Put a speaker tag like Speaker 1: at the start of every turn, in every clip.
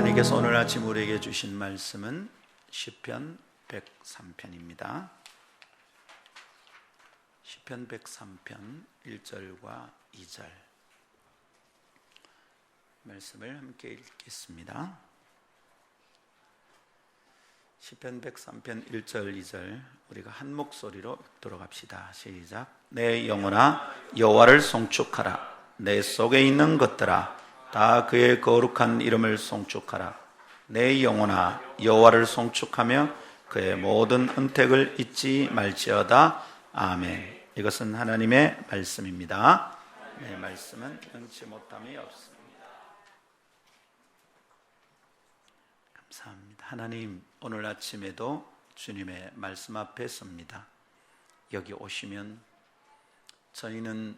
Speaker 1: 하나님께서 오늘 아침 우리에게 주신 말씀은 시편 103편입니다. 시편 103편 1절과 2절 말씀을 함께 읽겠습니다. 시편 103편 1절 2절 우리가 한 목소리로 읽도록 합시다. 시작. 내 영혼아 여호와를 송축하라. 내 속에 있는 것들아 다 그의 거룩한 이름을 송축하라. 내 영혼아 여호와를 송축하며 그의 모든 은택을 잊지 말지어다. 아멘. 이것은 하나님의 말씀입니다. 내 말씀은 능치 못함이 없습니다. 감사합니다. 하나님, 오늘 아침에도 주님의 말씀 앞에 섭니다. 여기 오시면 저희는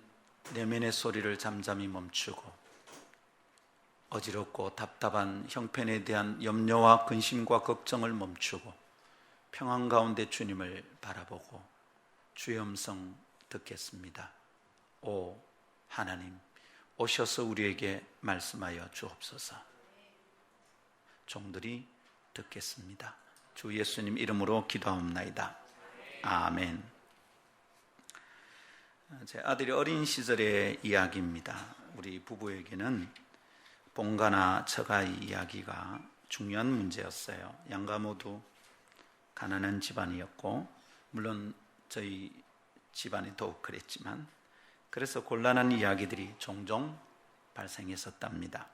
Speaker 1: 내면의 소리를 잠잠히 멈추고 어지럽고 답답한 형편에 대한 염려와 근심과 걱정을 멈추고 평안 가운데 주님을 바라보고 주의 음성 듣겠습니다. 오 하나님, 오셔서 우리에게 말씀하여 주옵소서. 종들이 듣겠습니다. 주 예수님 이름으로 기도하옵나이다. 아멘. 제 아들이 어린 시절의 이야기입니다. 우리 부부에게는 본가나 처가의 이야기가 중요한 문제였어요. 양가 모두 가난한 집안이었고, 물론 저희 집안이 더욱 그랬지만, 그래서 곤란한 이야기들이 종종 발생했었답니다.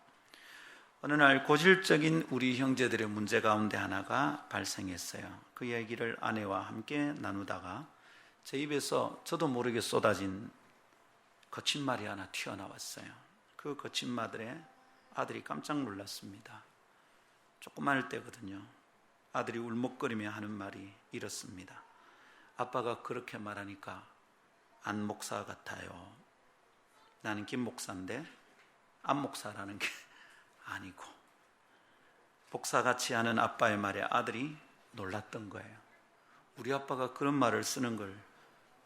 Speaker 1: 어느 날 고질적인 우리 형제들의 문제 가운데 하나가 발생했어요. 그 이야기를 아내와 함께 나누다가 제 입에서 저도 모르게 쏟아진 거친 말이 하나 튀어나왔어요. 그 거친 말에 아들이 깜짝 놀랐습니다. 조그마할 때거든요. 아들이 울먹거리며 하는 말이 이렇습니다. 아빠가 그렇게 말하니까 안 목사 같아요. 나는 김 목사인데 안 목사라는 게 아니고. 복사같이 하는 아빠의 말에 아들이 놀랐던 거예요. 우리 아빠가 그런 말을 쓰는 걸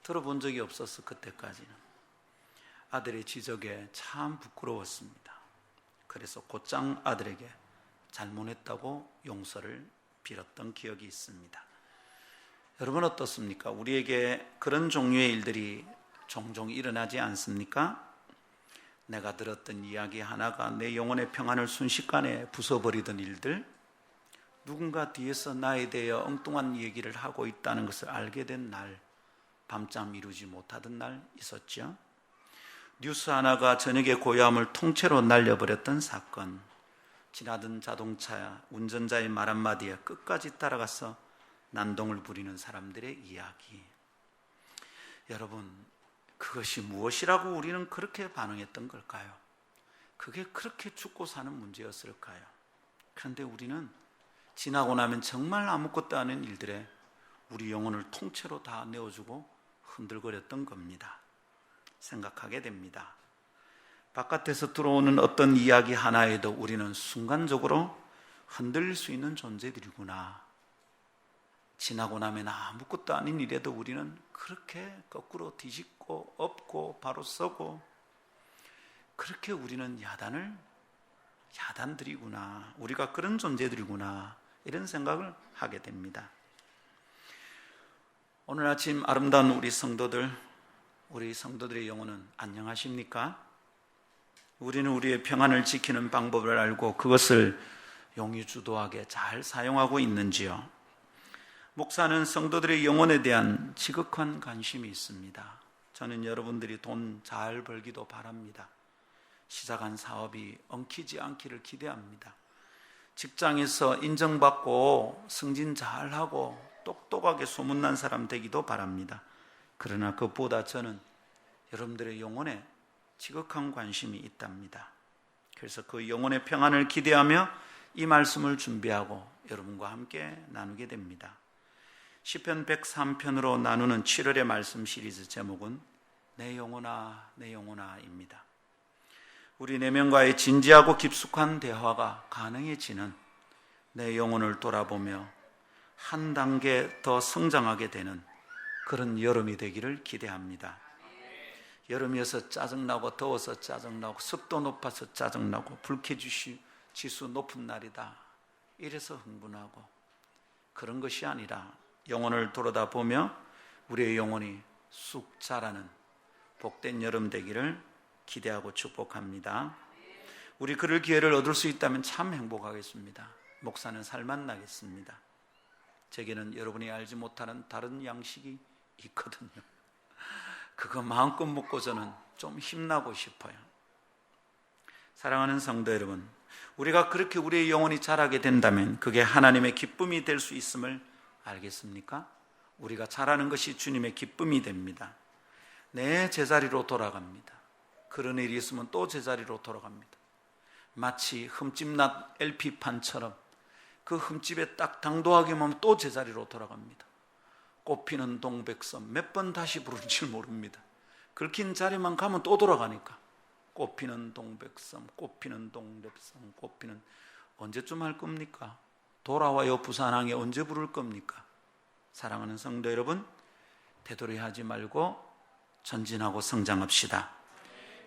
Speaker 1: 들어본 적이 없었어. 그때까지는. 아들의 지적에 참 부끄러웠습니다. 그래서 곧장 아들에게 잘못했다고 용서를 빌었던 기억이 있습니다. 여러분 어떻습니까? 우리에게 그런 종류의 일들이 종종 일어나지 않습니까? 내가 들었던 이야기 하나가 내 영혼의 평안을 순식간에 부숴버리던 일들, 누군가 뒤에서 나에 대해 엉뚱한 얘기를 하고 있다는 것을 알게 된 날, 밤잠 이루지 못하던 날 있었죠. 뉴스 하나가 저녁의 고요함을 통째로 날려버렸던 사건, 지나던 자동차 운전자의 말 한마디에 끝까지 따라가서 난동을 부리는 사람들의 이야기. 여러분, 그것이 무엇이라고 우리는 그렇게 반응했던 걸까요? 그게 그렇게 죽고 사는 문제였을까요? 그런데 우리는 지나고 나면 정말 아무것도 아닌 일들에 우리 영혼을 통째로 다 내어주고 흔들거렸던 겁니다. 생각하게 됩니다. 바깥에서 들어오는 어떤 이야기 하나에도 우리는 순간적으로 흔들릴 수 있는 존재들이구나. 지나고 나면 아무것도 아닌 일에도 우리는 그렇게 거꾸로 뒤집고 엎고 바로 서고, 그렇게 우리는 야단들이구나. 우리가 그런 존재들이구나. 이런 생각을 하게 됩니다. 오늘 아침 아름다운 우리 성도들의 영혼은 안녕하십니까? 우리는 우리의 평안을 지키는 방법을 알고 그것을 용의주도하게 잘 사용하고 있는지요? 목사는 성도들의 영혼에 대한 지극한 관심이 있습니다. 저는 여러분들이 돈 잘 벌기도 바랍니다. 시작한 사업이 엉키지 않기를 기대합니다. 직장에서 인정받고 승진 잘하고 똑똑하게 소문난 사람 되기도 바랍니다. 그러나 그보다 저는 여러분들의 영혼에 지극한 관심이 있답니다. 그래서 그 영혼의 평안을 기대하며 이 말씀을 준비하고 여러분과 함께 나누게 됩니다. 시편 103편으로 나누는 7월의 말씀 시리즈 제목은 내 영혼아 내 영혼아입니다. 우리 내면과의 진지하고 깊숙한 대화가 가능해지는 내 영혼을 돌아보며 한 단계 더 성장하게 되는 그런 여름이 되기를 기대합니다. 여름이어서 짜증나고 더워서 짜증나고 습도 높아서 짜증나고 불쾌지수 지수 높은 날이다, 이래서 흥분하고, 그런 것이 아니라 영혼을 돌아다 보며 우리의 영혼이 쑥 자라는 복된 여름 되기를 기대하고 축복합니다. 우리 그럴 기회를 얻을 수 있다면 참 행복하겠습니다. 목사는 살만 나겠습니다. 제게는 여러분이 알지 못하는 다른 양식이 있거든요. 그거 마음껏 먹고 저는 좀 힘나고 싶어요. 사랑하는 성도 여러분, 우리가 그렇게 우리의 영혼이 자라게 된다면 그게 하나님의 기쁨이 될 수 있음을 알겠습니까? 우리가 자라는 것이 주님의 기쁨이 됩니다. 내 제자리로 돌아갑니다. 그런 일이 있으면 또 제자리로 돌아갑니다. 마치 흠집난 LP판처럼 그 흠집에 딱 당도하기만 하면 또 제자리로 돌아갑니다. 꽃피는 동백섬 몇 번 다시 부른지 모릅니다. 긁힌 자리만 가면 또 돌아가니까 꽃피는 동백섬, 꽃피는 동백섬, 꽃피는, 언제쯤 할 겁니까? 돌아와요 부산항에 언제 부를 겁니까? 사랑하는 성도 여러분, 되돌이하지 말고 전진하고 성장합시다.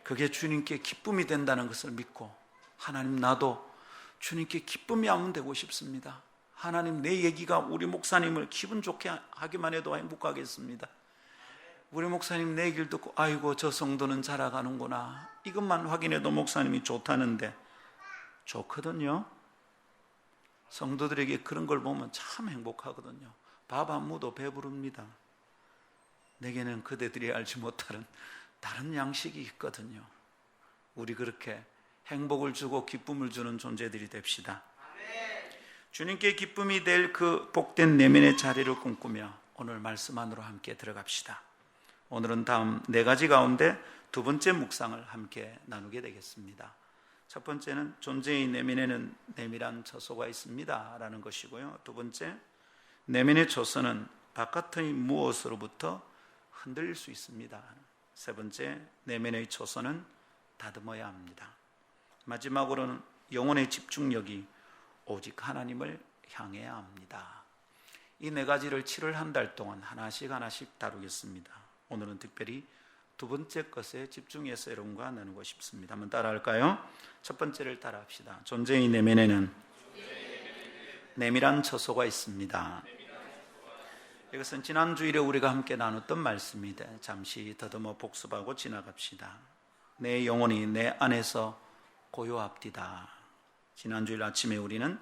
Speaker 1: 그게 주님께 기쁨이 된다는 것을 믿고, 하나님, 나도 주님께 기쁨이 하면 되고 싶습니다. 하나님, 내 얘기가 우리 목사님을 기분 좋게 하기만 해도 행복하겠습니다. 우리 목사님 내 얘기를 듣고 아이고 저 성도는 자라가는구나, 이것만 확인해도 목사님이 좋다는데, 좋거든요. 성도들에게 그런 걸 보면 참 행복하거든요. 밥 안 묻어 배부릅니다. 내게는 그대들이 알지 못하는 다른 양식이 있거든요. 우리 그렇게 행복을 주고 기쁨을 주는 존재들이 됩시다. 주님께 기쁨이 될 그 복된 내면의 자리를 꿈꾸며 오늘 말씀 안으로 함께 들어갑시다. 오늘은 다음 네 가지 가운데 두 번째 묵상을 함께 나누게 되겠습니다. 첫 번째는 존재의 내면에는 내밀한 처소가 있습니다 라는 것이고요. 두 번째, 내면의 처소는 바깥의 무엇으로부터 흔들릴 수 있습니다. 세 번째, 내면의 처소는 다듬어야 합니다. 마지막으로는 영혼의 집중력이 오직 하나님을 향해야 합니다. 이 네 가지를 7월 한 달 동안 하나씩 다루겠습니다. 오늘은 특별히 두 번째 것에 집중해서 여러분과 나누고 싶습니다. 한번 따라할까요? 첫 번째를 따라합시다. 존재의 내면에는 내밀한 처소가 있습니다. 이것은 지난 주일에 우리가 함께 나눴던 말씀입니다. 잠시 더듬어 복습하고 지나갑시다. 내 영혼이 내 안에서 고요합디다. 지난 주일 아침에 우리는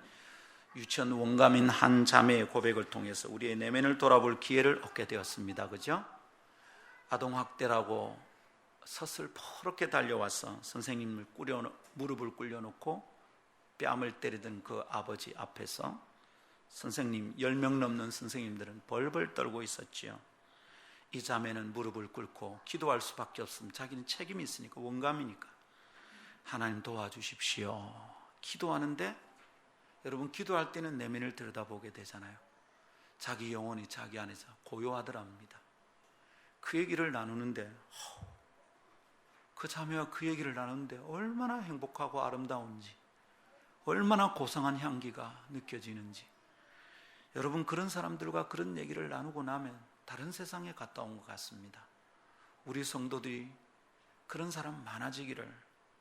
Speaker 1: 유치원 원감인 한 자매의 고백을 통해서 우리의 내면을 돌아볼 기회를 얻게 되었습니다. 그죠? 아동학대라고 서슬 퍼렇게 달려와서 선생님을 무릎을 꿇려놓고 뺨을 때리던 그 아버지 앞에서 선생님 10명 넘는 선생님들은 벌벌 떨고 있었지요. 이 자매는 무릎을 꿇고 기도할 수밖에 없으면 자기는 책임이 있으니까, 원감이니까 하나님 도와주십시오. 기도하는데 여러분, 기도할 때는 내면을 들여다보게 되잖아요. 자기 영혼이 자기 안에서 고요하더랍니다. 그 얘기를 나누는데, 그 자매와 그 얘기를 나누는데 얼마나 행복하고 아름다운지, 얼마나 고상한 향기가 느껴지는지. 여러분, 그런 사람들과 그런 얘기를 나누고 나면 다른 세상에 갔다 온 것 같습니다. 우리 성도들이 그런 사람 많아지기를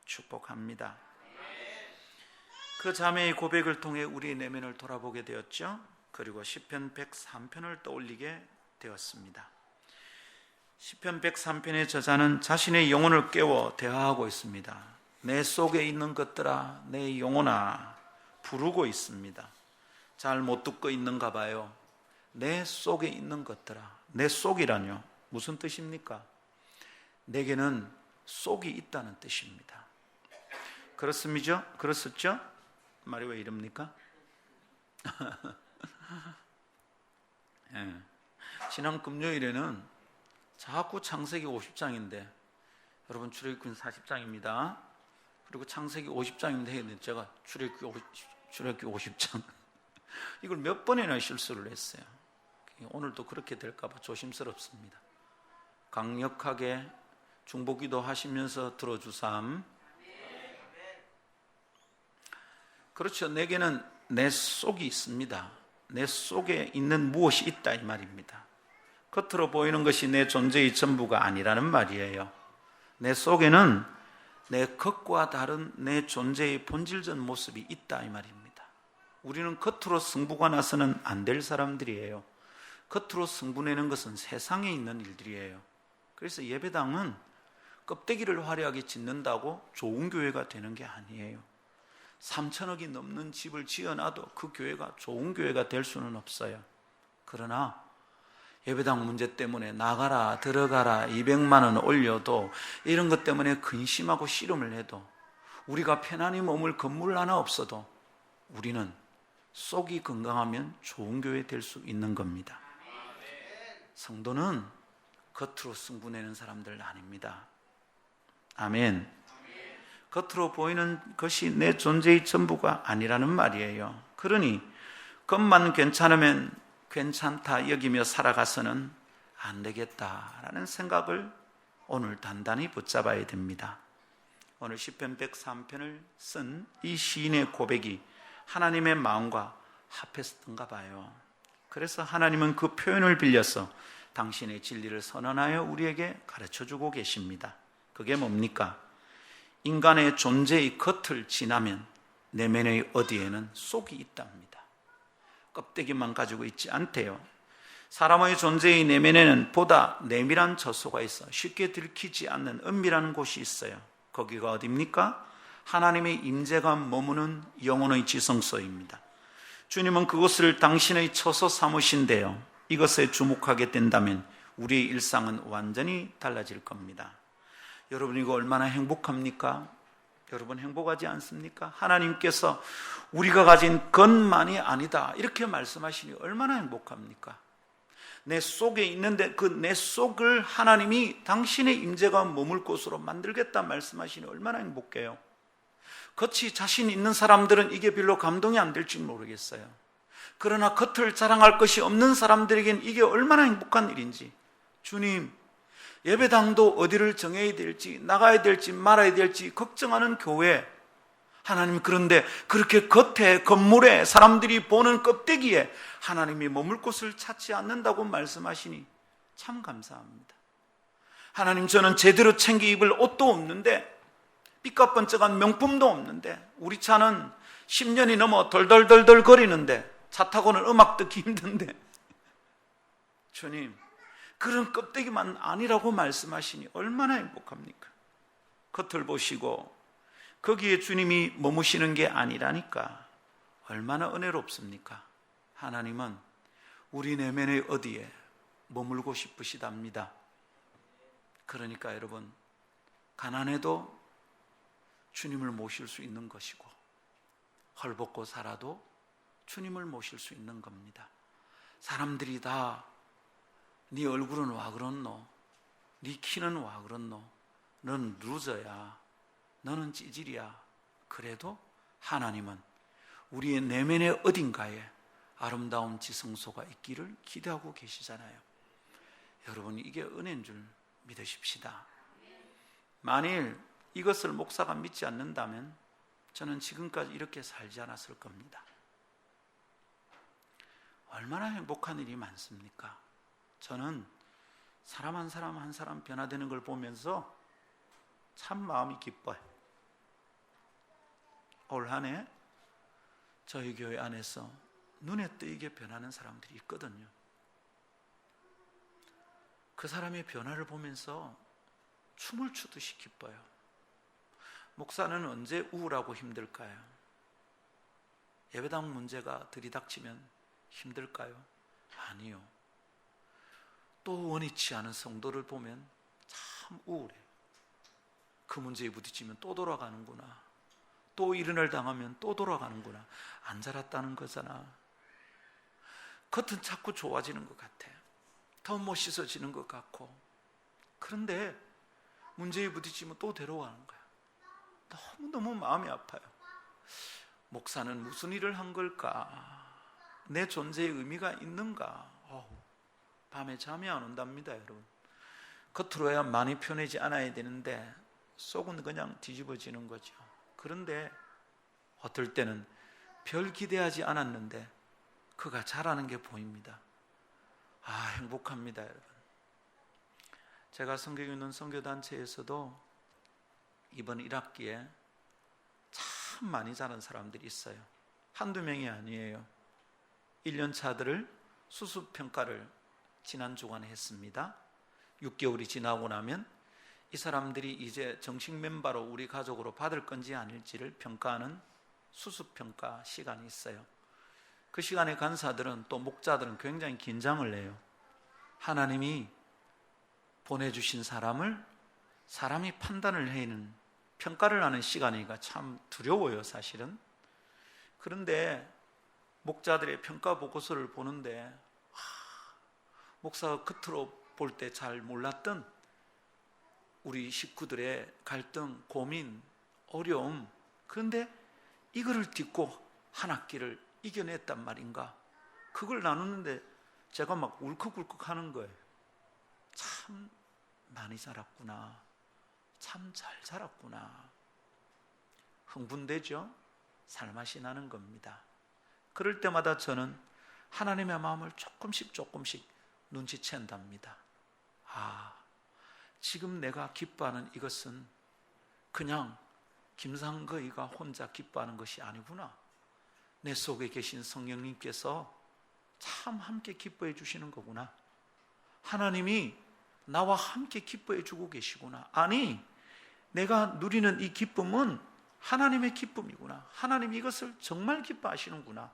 Speaker 1: 축복합니다. 그 자매의 고백을 통해 우리의 내면을 돌아보게 되었죠. 그리고 시편 103편을 떠올리게 되었습니다. 시편 103편의 저자는 자신의 영혼을 깨워 대화하고 있습니다. 내 속에 있는 것들아, 내 영혼아, 부르고 있습니다. 잘 못 듣고 있는가 봐요. 내 속에 있는 것들아. 내 속이라뇨? 무슨 뜻입니까? 내게는 속이 있다는 뜻입니다. 그렇습니까? 말이 왜 이럽니까? 네. 지난 금요일에는 자꾸 창세기 50장인데, 여러분 출애굽기 40장입니다. 그리고 창세기 50장인데 했는데 제가 출애굽기 50장 이걸 몇 번이나 실수를 했어요. 오늘도 그렇게 될까 봐 조심스럽습니다. 강력하게 중보기도 하시면서 들어주삼. 그렇죠. 내게는 내 속이 있습니다. 내 속에 있는 무엇이 있다, 이 말입니다. 겉으로 보이는 것이 내 존재의 전부가 아니라는 말이에요. 내 속에는 내 겉과 다른 내 존재의 본질적 모습이 있다 이 말입니다. 우리는 겉으로 승부가 나서는 안 될 사람들이에요. 겉으로 승부내는 것은 세상에 있는 일들이에요. 그래서 예배당은 껍데기를 화려하게 짓는다고 좋은 교회가 되는 게 아니에요. 3천억이 넘는 집을 지어놔도 그 교회가 좋은 교회가 될 수는 없어요. 그러나 예배당 문제 때문에 나가라 들어가라 200만 원 올려도 이런 것 때문에 근심하고 씨름을 해도 우리가 편안히 머물 건물 하나 없어도 우리는 속이 건강하면 좋은 교회 될 수 있는 겁니다. 성도는 겉으로 승부내는 사람들 아닙니다. 아멘. 겉으로 보이는 것이 내 존재의 전부가 아니라는 말이에요. 그러니 겉만 괜찮으면 괜찮다 여기며 살아가서는 안 되겠다라는 생각을 오늘 단단히 붙잡아야 됩니다. 오늘 시편 103편을 쓴 이 시인의 고백이 하나님의 마음과 합했던가 봐요. 그래서 하나님은 그 표현을 빌려서 당신의 진리를 선언하여 우리에게 가르쳐주고 계십니다. 그게 뭡니까? 인간의 존재의 겉을 지나면 내면의 어디에는 속이 있답니다. 껍데기만 가지고 있지 않대요. 사람의 존재의 내면에는 보다 내밀한 처소가 있어 쉽게 들키지 않는 은밀한 곳이 있어요. 거기가 어디입니까? 하나님의 임재가 머무는 영혼의 지성소입니다. 주님은 그곳을 당신의 처소 삼으신데요, 이것에 주목하게 된다면 우리의 일상은 완전히 달라질 겁니다. 여러분, 이거 얼마나 행복합니까? 여러분 행복하지 않습니까? 하나님께서 우리가 가진 것만이 아니다 이렇게 말씀하시니 얼마나 행복합니까? 내 속에 있는데 그 내 속을 하나님이 당신의 임재가 머물 곳으로 만들겠다 말씀하시니 얼마나 행복해요. 겉이 자신 있는 사람들은 이게 별로 감동이 안 될지 모르겠어요. 그러나 겉을 자랑할 것이 없는 사람들에게는 이게 얼마나 행복한 일인지. 주님, 예배당도 어디를 정해야 될지 나가야 될지 말아야 될지 걱정하는 교회, 하나님, 그런데 그렇게 겉에 건물에 사람들이 보는 껍데기에 하나님이 머물 곳을 찾지 않는다고 말씀하시니 참 감사합니다. 하나님, 저는 제대로 챙겨 입을 옷도 없는데 삐까번쩍한 명품도 없는데 우리 차는 10년이 넘어 덜덜덜덜 거리는데 차 타고는 음악 듣기 힘든데 주님, 그런 껍데기만 아니라고 말씀하시니 얼마나 행복합니까? 겉을 보시고 거기에 주님이 머무시는 게 아니라니까 얼마나 은혜롭습니까? 하나님은 우리 내면의 어디에 머물고 싶으시답니다. 그러니까 여러분, 가난해도 주님을 모실 수 있는 것이고 헐벗고 살아도 주님을 모실 수 있는 겁니다. 사람들이 다 네 얼굴은 와 그렇노, 네 키는 와 그렇노, 넌 루저야, 너는 찌질이야. 그래도 하나님은 우리의 내면의 어딘가에 아름다운 지성소가 있기를 기대하고 계시잖아요. 여러분, 이게 은혜인 줄 믿으십시다. 만일 이것을 목사가 믿지 않는다면 저는 지금까지 이렇게 살지 않았을 겁니다. 얼마나 행복한 일이 많습니까? 저는 사람 한 사람 한 사람 변화되는 걸 보면서 참 마음이 기뻐요. 올 한 해 저희 교회 안에서 눈에 띄게 변하는 사람들이 있거든요. 그 사람의 변화를 보면서 춤을 추듯이 기뻐요. 목사는 언제 우울하고 힘들까요? 예배당 문제가 들이닥치면 힘들까요? 아니요. 또 원치 않은 성도를 보면 참 우울해요. 그 문제에 부딪히면 또 돌아가는구나, 또 이런 일 당하면 또 돌아가는구나. 안 자랐다는 거잖아. 겉은 자꾸 좋아지는 것 같아. 더 멋있어지는 것 같고. 그런데 문제에 부딪히면 또 데려가는 거야. 너무너무 마음이 아파요. 목사는 무슨 일을 한 걸까? 내 존재의 의미가 있는가? 밤에 잠이 안 온답니다, 여러분. 겉으로야 많이 표내지 않아야 되는데 속은 그냥 뒤집어지는 거죠. 그런데 어떨 때는 별 기대하지 않았는데 그가 잘하는 게 보입니다. 행복합니다, 여러분. 제가 섬기고 있는 선교단체에서도 이번 1학기에 참 많이 자란 사람들이 있어요. 한두 명이 아니에요. 1년 차들을 수습평가를 지난 주간에 했습니다. 6개월이 지나고 나면 이 사람들이 이제 정식 멤버로 우리 가족으로 받을 건지 아닐지를 평가하는 수습평가 시간이 있어요. 그 시간에 간사들은 또 목자들은 굉장히 긴장을 해요. 하나님이 보내주신 사람을 사람이 판단을 해는 평가를 하는 시간이니까 참 두려워요, 사실은. 그런데 목자들의 평가 보고서를 보는데 목사가 겉으로 볼 때 잘 몰랐던 우리 식구들의 갈등, 고민, 어려움, 그런데 이거를 딛고 한 학기를 이겨냈단 말인가. 그걸 나누는데 제가 막 울컥울컥 하는 거예요. 참 많이 자랐구나. 참 잘 자랐구나. 흥분되죠? 살맛이 나는 겁니다. 그럴 때마다 저는 하나님의 마음을 조금씩 눈치챈답니다. 지금 내가 기뻐하는 이것은 그냥 김상거이가 혼자 기뻐하는 것이 아니구나. 내 속에 계신 성령님께서 참 함께 기뻐해 주시는 거구나. 하나님이 나와 함께 기뻐해 주고 계시구나. 아니, 내가 누리는 이 기쁨은 하나님의 기쁨이구나. 하나님이 이것을 정말 기뻐하시는구나.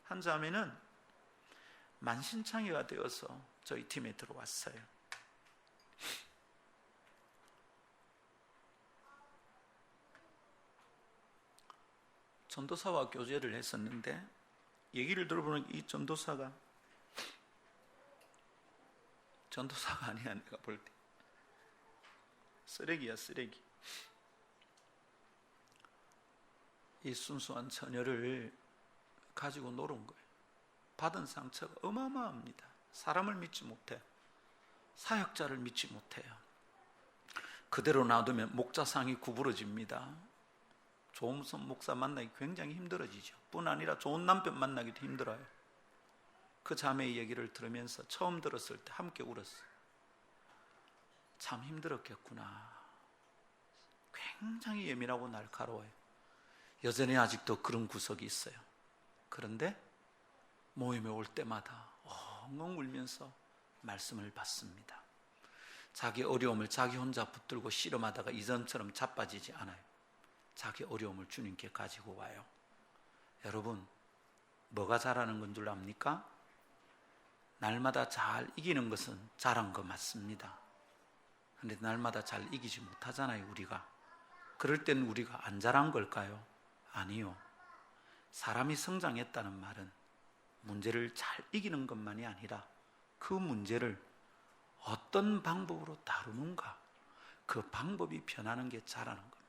Speaker 1: 한 자매는 만신창이가 되어서 저희 팀에 들어왔어요. 전도사와 교제를 했었는데 얘기를 들어보니 이 전도사가 아니야. 내가 볼 때 쓰레기야, 쓰레기. 이 순수한 처녀를 가지고 노는 거예요. 받은 상처가 어마어마합니다. 사람을 믿지 못해, 사역자를 믿지 못해요. 그대로 놔두면 목자상이 구부러집니다. 좋은 목사 만나기 굉장히 힘들어지죠. 뿐 아니라 좋은 남편 만나기도 힘들어요. 그 자매의 얘기를 들으면서 처음 들었을 때 함께 울었어요. 참 힘들었겠구나. 굉장히 예민하고 날카로워요. 여전히 아직도 그런 구석이 있어요. 그런데 모임에 올 때마다 엉엉 울면서 말씀을 받습니다. 자기 어려움을 자기 혼자 붙들고 씨름하다가 이전처럼 자빠지지 않아요. 자기 어려움을 주님께 가지고 와요. 여러분, 뭐가 잘하는 건 줄 압니까? 날마다 잘 이기는 것은 잘한 거 맞습니다. 그런데 날마다 잘 이기지 못하잖아요, 우리가. 그럴 땐 우리가 안 잘한 걸까요? 아니요. 사람이 성장했다는 말은 문제를 잘 이기는 것만이 아니라 그 문제를 어떤 방법으로 다루는가, 그 방법이 변하는 게 잘하는 겁니다.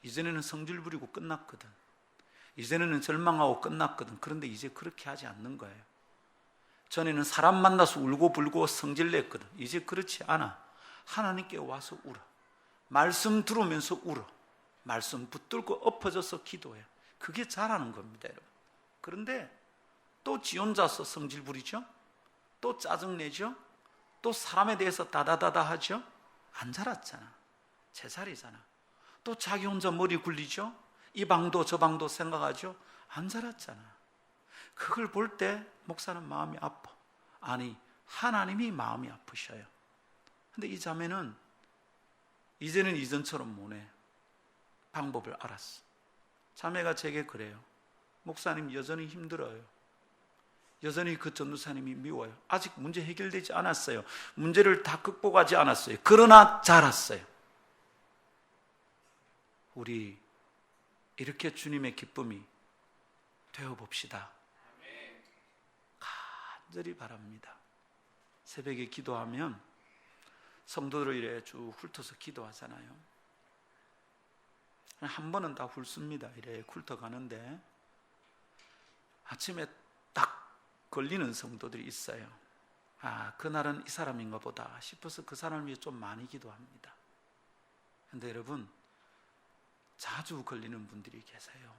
Speaker 1: 이전에는 성질 부리고 끝났거든. 이전에는 절망하고 끝났거든. 그런데 이제 그렇게 하지 않는 거예요. 전에는 사람 만나서 울고 불고 성질 냈거든. 이제 그렇지 않아. 하나님께 와서 울어. 말씀 들으면서 울어. 말씀 붙들고 엎어져서 기도해. 그게 잘하는 겁니다, 여러분. 그런데 또 지 혼자서 성질 부리죠? 또 짜증내죠? 또 사람에 대해서 다다다다 하죠? 안 자랐잖아. 제자리잖아. 또 자기 혼자 머리 굴리죠? 이 방도 저 방도 생각하죠? 안 자랐잖아. 그걸 볼 때 목사는 마음이 아파. 아니, 하나님이 마음이 아프셔요. 근데 이 자매는 이제는 이전처럼 못해. 방법을 알았어. 자매가 제게 그래요. 목사님 여전히 힘들어요. 여전히 그 전도사님이 미워요. 아직 문제 해결되지 않았어요. 문제를 다 극복하지 않았어요. 그러나 자랐어요. 우리 이렇게 주님의 기쁨이 되어봅시다. 간절히 바랍니다. 새벽에 기도하면 성도들 이래 쭉 훑어서 기도하잖아요. 한 번은 다 훑습니다. 이래 훑어가는데 아침에 딱 걸리는 성도들이 있어요. 그날은 이 사람인가 보다 싶어서 그 사람을 위해 좀 많이 기도합니다. 그런데 여러분, 자주 걸리는 분들이 계세요.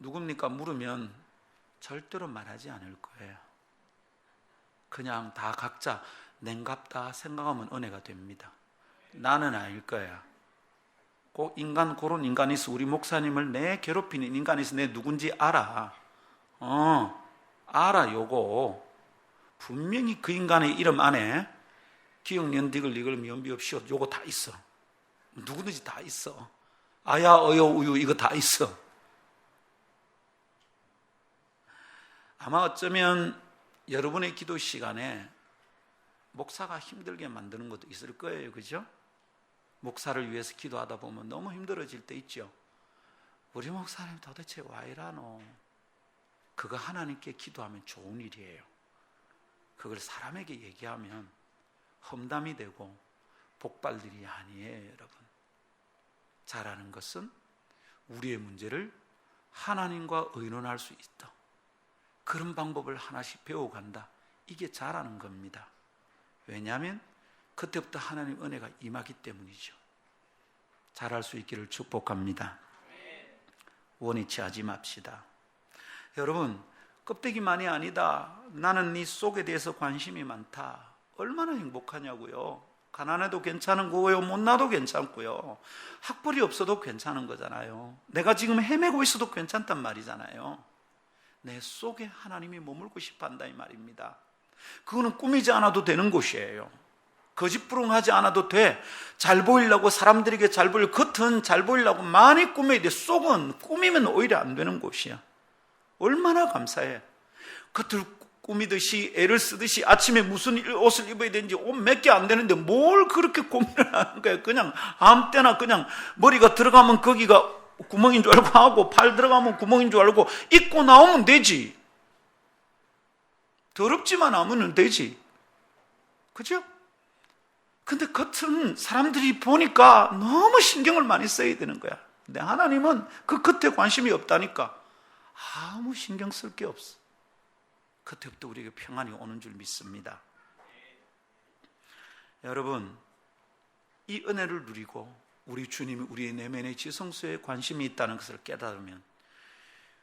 Speaker 1: 누굽니까? 물으면 절대로 말하지 않을 거예요. 그냥 다 각자 냉갑다 생각하면 은혜가 됩니다. 나는 아닐 거야. 꼭 그런 인간이 있어. 우리 목사님을 내 괴롭히는 인간이 있어. 내 누군지 알아. 알아. 요거 분명히 그 인간의 이름 안에 기억, 연디글, 리글, 연비없이요 요거 다 있어. 누구든지 다 있어. 아야, 어여, 우유 이거 다 있어. 아마 어쩌면 여러분의 기도 시간에 목사가 힘들게 만드는 것도 있을 거예요. 그죠? 목사를 위해서 기도하다 보면 너무 힘들어질 때 있죠. 우리 목사님 도대체 왜 이러노? 그거 하나님께 기도하면 좋은 일이에요. 그걸 사람에게 얘기하면 험담이 되고 복받을 일이 아니에요. 여러분, 잘하는 것은 우리의 문제를 하나님과 의논할 수 있다. 그런 방법을 하나씩 배워간다. 이게 잘하는 겁니다. 왜냐하면 그때부터 하나님 은혜가 임하기 때문이죠. 잘할 수 있기를 축복합니다. 원위치 하지 맙시다. 여러분, 껍데기만이 아니다. 나는 네 속에 대해서 관심이 많다. 얼마나 행복하냐고요. 가난해도 괜찮은 거고요. 못나도 괜찮고요. 학벌이 없어도 괜찮은 거잖아요. 내가 지금 헤매고 있어도 괜찮단 말이잖아요. 내 속에 하나님이 머물고 싶어 한다 이 말입니다. 그거는 꾸미지 않아도 되는 곳이에요. 거짓부렁하지 않아도 돼. 잘 보이려고, 사람들에게 잘 보이려고, 겉은 잘 보이려고 많이 꾸며야 돼. 속은 꾸미면 오히려 안 되는 곳이야. 얼마나 감사해. 겉을 꾸미듯이 애를 쓰듯이 아침에 무슨 옷을 입어야 되는지 옷 몇 개 안 되는데 뭘 그렇게 고민을 하는 거야. 그냥 아무 때나 그냥 머리가 들어가면 거기가 구멍인 줄 알고 하고, 팔 들어가면 구멍인 줄 알고 입고 나오면 되지. 더럽지만 않으면 되지. 그죠? 근데 겉은 사람들이 보니까 너무 신경을 많이 써야 되는 거야. 근데 하나님은 그 겉에 관심이 없다니까 아무 신경 쓸 게 없어. 그때부터 우리에게 평안이 오는 줄 믿습니다. 여러분, 이 은혜를 누리고 우리 주님이 우리의 내면의 지성소에 관심이 있다는 것을 깨달으면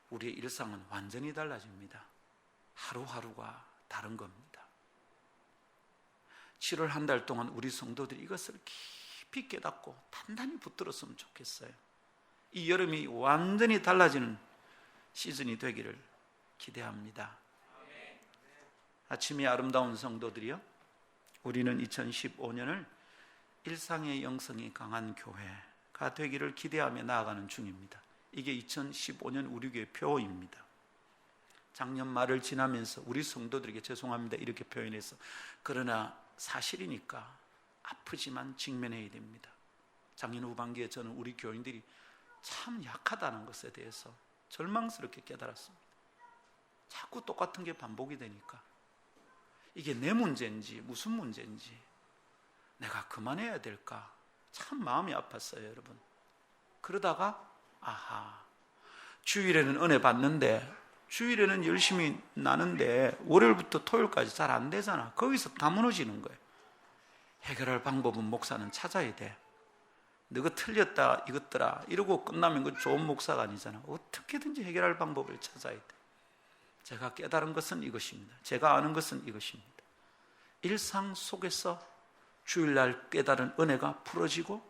Speaker 1: 우리의 일상은 완전히 달라집니다. 하루하루가 다른 겁니다. 7월 한 달 동안 우리 성도들이 이것을 깊이 깨닫고 단단히 붙들었으면 좋겠어요. 이 여름이 완전히 달라지는 시즌이 되기를 기대합니다. 아침이 아름다운 성도들이요, 우리는 2015년을 일상의 영성이 강한 교회가 되기를 기대하며 나아가는 중입니다. 이게 2015년 우리 교회 표어입니다. 작년 말을 지나면서 우리 성도들에게 죄송합니다 이렇게 표현해서, 그러나 사실이니까 아프지만 직면해야 됩니다. 작년 후반기에 저는 우리 교인들이 참 약하다는 것에 대해서 절망스럽게 깨달았습니다. 자꾸 똑같은 게 반복이 되니까 이게 내 문제인지 무슨 문제인지, 내가 그만해야 될까 참 마음이 아팠어요. 여러분, 그러다가 주일에는 은혜 받는데, 주일에는 열심히 나는데 월요일부터 토요일까지 잘 안 되잖아. 거기서 다 무너지는 거예요. 해결할 방법은 목사는 찾아야 돼. 너가 틀렸다 이것더라 이러고 끝나면 그 좋은 목사가 아니잖아. 어떻게든지 해결할 방법을 찾아야 돼. 제가 깨달은 것은 이것입니다. 제가 아는 것은 이것입니다. 일상 속에서 주일날 깨달은 은혜가 풀어지고,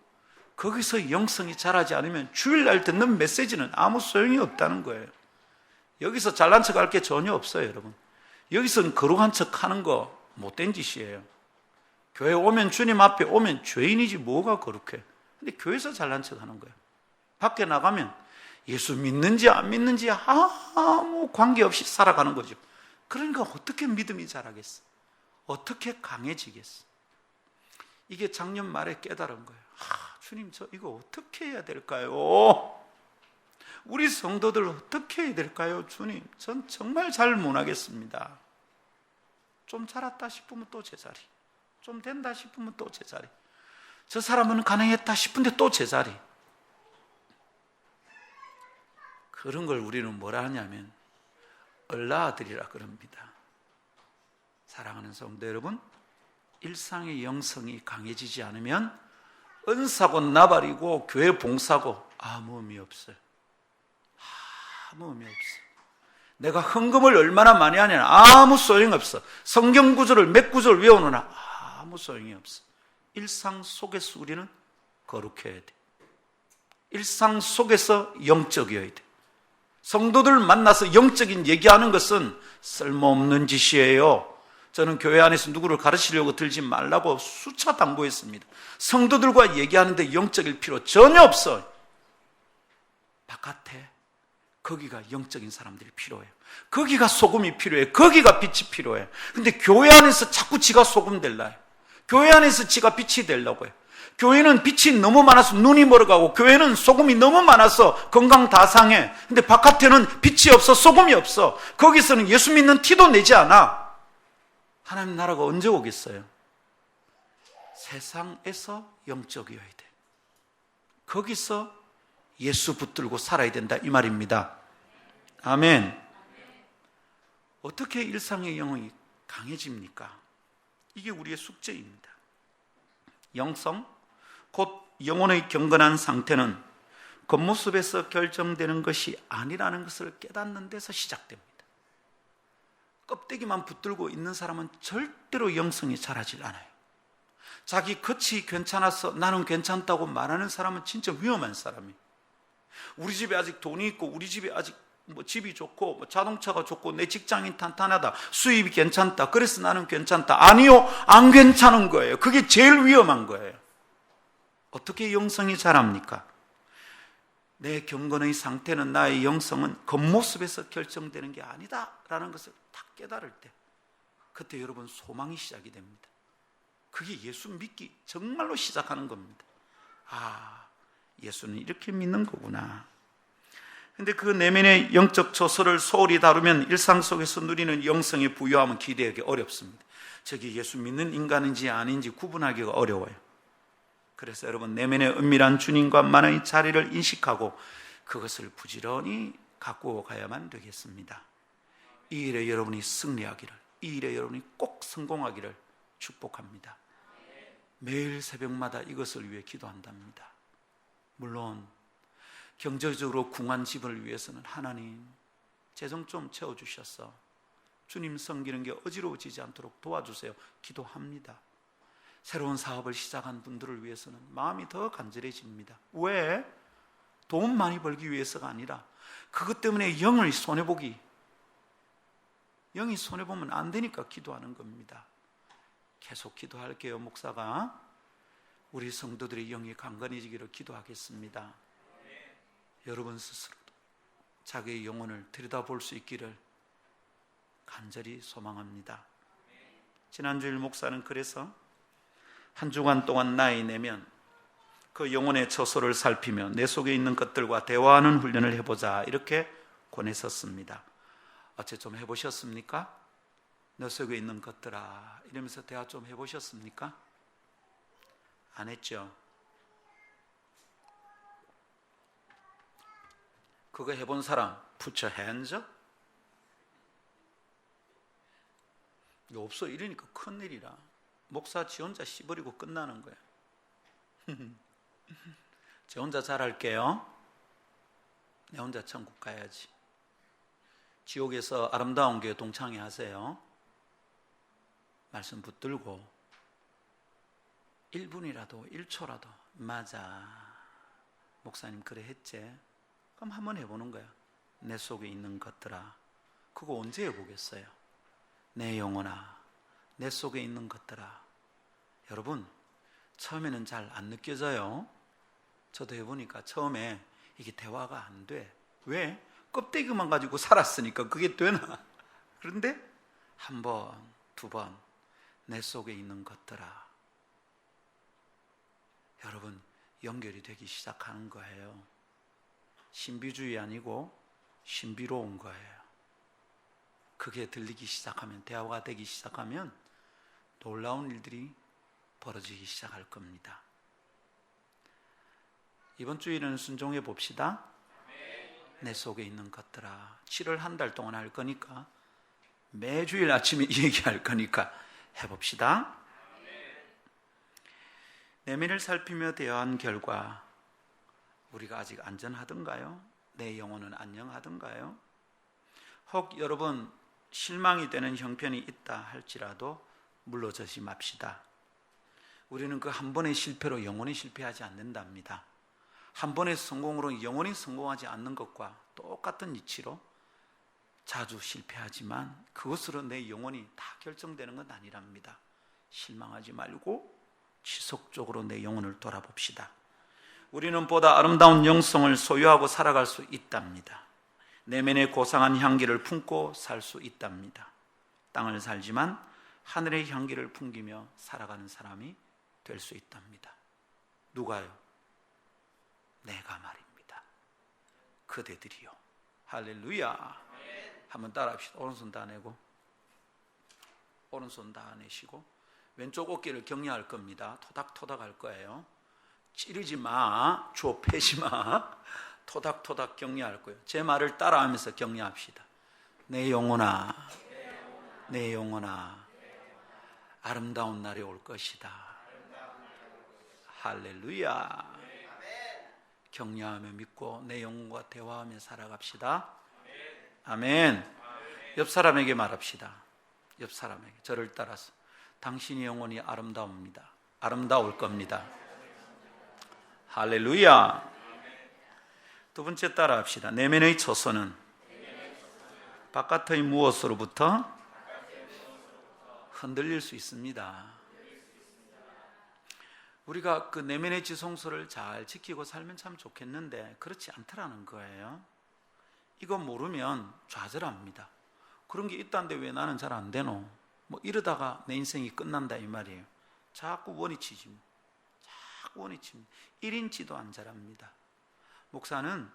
Speaker 1: 거기서 영성이 자라지 않으면 주일날 듣는 메시지는 아무 소용이 없다는 거예요. 여기서 잘난 척 할 게 전혀 없어요. 여러분, 여기서는 거룩한 척 하는 거 못된 짓이에요. 교회 오면, 주님 앞에 오면 죄인이지 뭐가 거룩해. 근데 교회에서 잘난 척 하는 거예요. 밖에 나가면 예수 믿는지 안 믿는지 아무 관계없이 살아가는 거죠. 그러니까 어떻게 믿음이 자라겠어? 어떻게 강해지겠어? 이게 작년 말에 깨달은 거예요. 주님, 저 이거 어떻게 해야 될까요? 우리 성도들 어떻게 해야 될까요? 주님, 전 정말 잘 못하겠습니다. 좀 자랐다 싶으면 또 제자리, 좀 된다 싶으면 또 제자리, 저 사람은 가능했다 싶은데 또 제자리. 그런 걸 우리는 뭐라 하냐면 얼라아들이라 그럽니다. 사랑하는 성도 여러분, 일상의 영성이 강해지지 않으면 은사고 나발이고 교회 봉사고 아무 의미 없어요. 아무 의미 없어요. 내가 헌금을 얼마나 많이 하냐 아무 소용없어. 성경 구절을 몇 구절 외우느나 아무 소용이 없어. 일상 속에서 우리는 거룩해야 돼. 일상 속에서 영적이어야 돼. 성도들 만나서 영적인 얘기하는 것은 쓸모없는 짓이에요. 저는 교회 안에서 누구를 가르치려고 들지 말라고 수차 당부했습니다. 성도들과 얘기하는데 영적일 필요 전혀 없어. 바깥에 거기가 영적인 사람들이 필요해요. 거기가 소금이 필요해. 거기가 빛이 필요해. 근데 교회 안에서 자꾸 지가 소금 될라 해요. 교회 안에서 지가 빛이 되려고 해요. 교회는 빛이 너무 많아서 눈이 멀어가고, 교회는 소금이 너무 많아서 건강 다 상해. 근데 바깥에는 빛이 없어, 소금이 없어. 거기서는 예수 믿는 티도 내지 않아. 하나님 나라가 언제 오겠어요? 세상에서 영적이어야 돼. 거기서 예수 붙들고 살아야 된다, 이 말입니다. 아멘. 어떻게 일상의 영이 강해집니까? 이게 우리의 숙제입니다. 영성, 곧 영혼의 경건한 상태는 겉모습에서 결정되는 것이 아니라는 것을 깨닫는 데서 시작됩니다. 껍데기만 붙들고 있는 사람은 절대로 영성이 자라질 않아요. 자기 겉이 괜찮아서 나는 괜찮다고 말하는 사람은 진짜 위험한 사람이에요. 우리 집에 아직 돈이 있고, 우리 집에 아직 집이 좋고, 자동차가 좋고, 내 직장이 탄탄하다, 수입이 괜찮다, 그래서 나는 괜찮다. 아니요, 안 괜찮은 거예요. 그게 제일 위험한 거예요. 어떻게 영성이 자랍니까? 내 경건의 상태는, 나의 영성은 겉모습에서 결정되는 게 아니다 라는 것을 딱 깨달을 때, 그때 여러분 소망이 시작이 됩니다. 그게 예수 믿기 정말로 시작하는 겁니다. 아, 예수는 이렇게 믿는 거구나. 근데 그 내면의 영적 조서를 소홀히 다루면 일상 속에서 누리는 영성의 부유함은 기대하기 어렵습니다. 저게 예수 믿는 인간인지 아닌지 구분하기가 어려워요. 그래서 여러분, 내면의 은밀한 주님과만의 자리를 인식하고 그것을 부지런히 갖고 가야만 되겠습니다. 이 일에 여러분이 승리하기를, 이 일에 여러분이 꼭 성공하기를 축복합니다. 매일 새벽마다 이것을 위해 기도한답니다. 물론 경제적으로 궁한 집을 위해서는 하나님 재정 좀 채워주셔서 주님 섬기는 게 어지러워지지 않도록 도와주세요, 기도합니다. 새로운 사업을 시작한 분들을 위해서는 마음이 더 간절해집니다. 왜? 돈 많이 벌기 위해서가 아니라 그것 때문에 영이 손해보면 안 되니까 기도하는 겁니다. 계속 기도할게요. 목사가 우리 성도들의 영이 강건해지기를 기도하겠습니다. 여러분 스스로도 자기의 영혼을 들여다볼 수 있기를 간절히 소망합니다. 지난주일 목사는 그래서 한 주간 동안 나의 내면, 그 영혼의 처소를 살피며 내 속에 있는 것들과 대화하는 훈련을 해보자, 이렇게 권했었습니다. 어째 좀 해보셨습니까? 내 속에 있는 것들아, 이러면서 대화 좀 해보셨습니까? 안 했죠? 그거 해본 사람 put your hands up. 이거 없어, 이러니까 큰일이라. 목사 지 혼자 씨버리고 끝나는 거야. 지 혼자 잘할게요. 내 혼자 천국 가야지. 지옥에서 아름다운 교회 동창회 하세요. 말씀 붙들고 1분이라도 1초라도 맞아, 목사님 그래 했지? 그럼 한번 해보는 거야. 내 속에 있는 것들아. 그거 언제 해보겠어요? 내 영혼아, 내 속에 있는 것들아. 여러분, 처음에는 잘 안 느껴져요. 저도 해보니까 처음에 이게 대화가 안 돼. 왜? 껍데기만 가지고 살았으니까 그게 되나? 그런데 한 번, 두 번, 내 속에 있는 것들아. 여러분, 연결이 되기 시작하는 거예요. 신비주의 아니고 신비로운 거예요. 그게 들리기 시작하면, 대화가 되기 시작하면 놀라운 일들이 벌어지기 시작할 겁니다. 이번 주일은 순종해 봅시다. 내 속에 있는 것들아. 7월 한 달 동안 할 거니까, 매주일 아침에 이 얘기할 거니까 해봅시다. 내면을 살피며 대화한 결과 우리가 아직 안전하던가요? 내 영혼은 안녕하던가요? 혹 여러분 실망이 되는 형편이 있다 할지라도 물러서지 맙시다. 우리는 그 한 번의 실패로 영원히 실패하지 않는답니다. 한 번의 성공으로 영원히 성공하지 않는 것과 똑같은 이치로 자주 실패하지만 그것으로 내 영혼이 다 결정되는 건 아니랍니다. 실망하지 말고 지속적으로 내 영혼을 돌아봅시다. 우리는 보다 아름다운 영성을 소유하고 살아갈 수 있답니다. 내면의 고상한 향기를 품고 살 수 있답니다. 땅을 살지만 하늘의 향기를 풍기며 살아가는 사람이 될 수 있답니다. 누가요? 내가 말입니다. 그대들이요. 할렐루야. 한번 따라합시다. 오른손 다 내고, 오른손 다 내시고, 왼쪽 어깨를 격려할 겁니다. 토닥토닥 할 거예요. 찌르지 마, 주워 패지 마. 토닥토닥 격려할 거예요. 제 말을 따라하면서 격려합시다. 내 영혼아, 내 영혼아, 아름다운 날이 올 것이다. 할렐루야. 격려하며 믿고 내 영혼과 대화하며 살아갑시다. 아멘. 옆 사람에게 말합시다. 옆 사람에게, 저를 따라서 당신의 영혼이 아름다웁니다. 아름다울 겁니다. 할렐루야. 두 번째 따라합시다. 내면의 처소는 바깥의 무엇으로부터 흔들릴 수 있습니다. 우리가 그 내면의 지성소를 잘 지키고 살면 참 좋겠는데 그렇지 않더라는 거예요. 이거 모르면 좌절합니다. 그런 게 있다는데 왜 나는 잘 안 되노? 뭐 이러다가 내 인생이 끝난다 이 말이에요. 자꾸 원위치지 뭐. 자꾸 원위치입니다. 1인치도 안 자랍니다. 목사는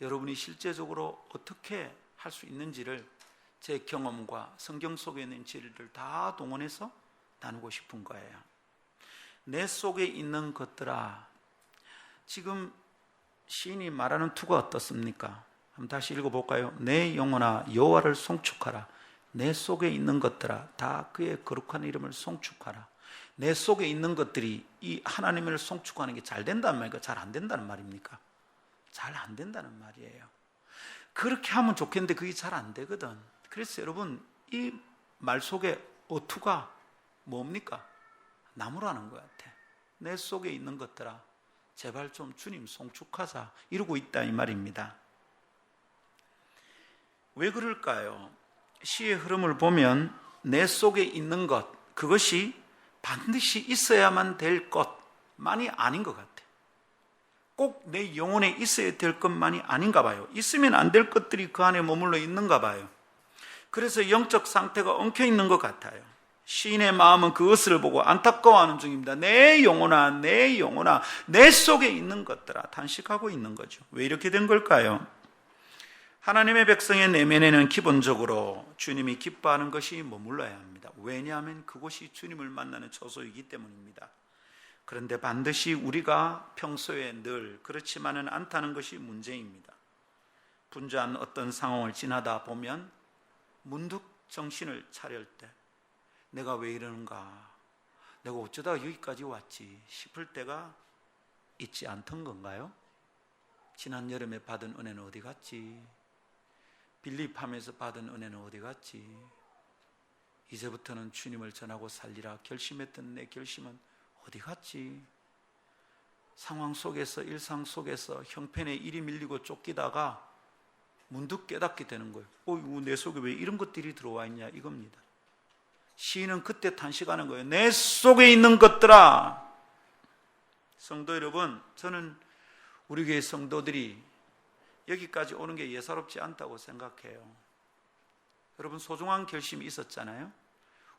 Speaker 1: 여러분이 실제적으로 어떻게 할 수 있는지를 제 경험과 성경 속에 있는 진리를 다 동원해서 나누고 싶은 거예요. 내 속에 있는 것들아, 지금 시인이 말하는 투가 어떻습니까? 한번 다시 읽어볼까요? 내 영혼아 여호와를 송축하라. 내 속에 있는 것들아 다 그의 거룩한 이름을 송축하라. 내 속에 있는 것들이 이 하나님을 송축하는 게 잘 된다는 말입니까? 잘 안 된다는 말입니까? 잘 안 된다는 말이에요. 그렇게 하면 좋겠는데 그게 잘 안 되거든. 그래서 여러분 이 말 속에 어투가 뭡니까? 나무라는 것 같아. 내 속에 있는 것들아 제발 좀 주님 송축하자 이러고 있다 이 말입니다. 왜 그럴까요? 시의 흐름을 보면 내 속에 있는 것, 그것이 반드시 있어야만 될 것만이 아닌 것 같아. 꼭 내 영혼에 있어야 될 것만이 아닌가 봐요. 있으면 안 될 것들이 그 안에 머물러 있는가 봐요. 그래서 영적 상태가 엉켜 있는 것 같아요. 시인의 마음은 그것을 보고 안타까워하는 중입니다. 내 영혼아, 내 영혼아, 내 속에 있는 것들아 탄식하고 있는 거죠. 왜 이렇게 된 걸까요? 하나님의 백성의 내면에는 기본적으로 주님이 기뻐하는 것이 머물러야 합니다. 왜냐하면 그곳이 주님을 만나는 처소이기 때문입니다. 그런데 반드시 우리가 평소에 늘 그렇지만은 않다는 것이 문제입니다. 분주한 어떤 상황을 지나다 보면 문득 정신을 차릴 때 내가 왜 이러는가, 내가 어쩌다가 여기까지 왔지 싶을 때가 있지 않던 건가요? 지난 여름에 받은 은혜는 어디 갔지? 빌립하면서 받은 은혜는 어디 갔지? 이제부터는 주님을 전하고 살리라 결심했던 내 결심은 어디 갔지? 상황 속에서, 일상 속에서 형편에 일이 밀리고 쫓기다가 문득 깨닫게 되는 거예요. 내 속에 왜 이런 것들이 들어와 있냐 이겁니다. 시인은 그때 탄식하는 거예요. 내 속에 있는 것들아. 성도 여러분, 저는 우리 교회 성도들이 여기까지 오는 게 예사롭지 않다고 생각해요. 여러분 소중한 결심이 있었잖아요.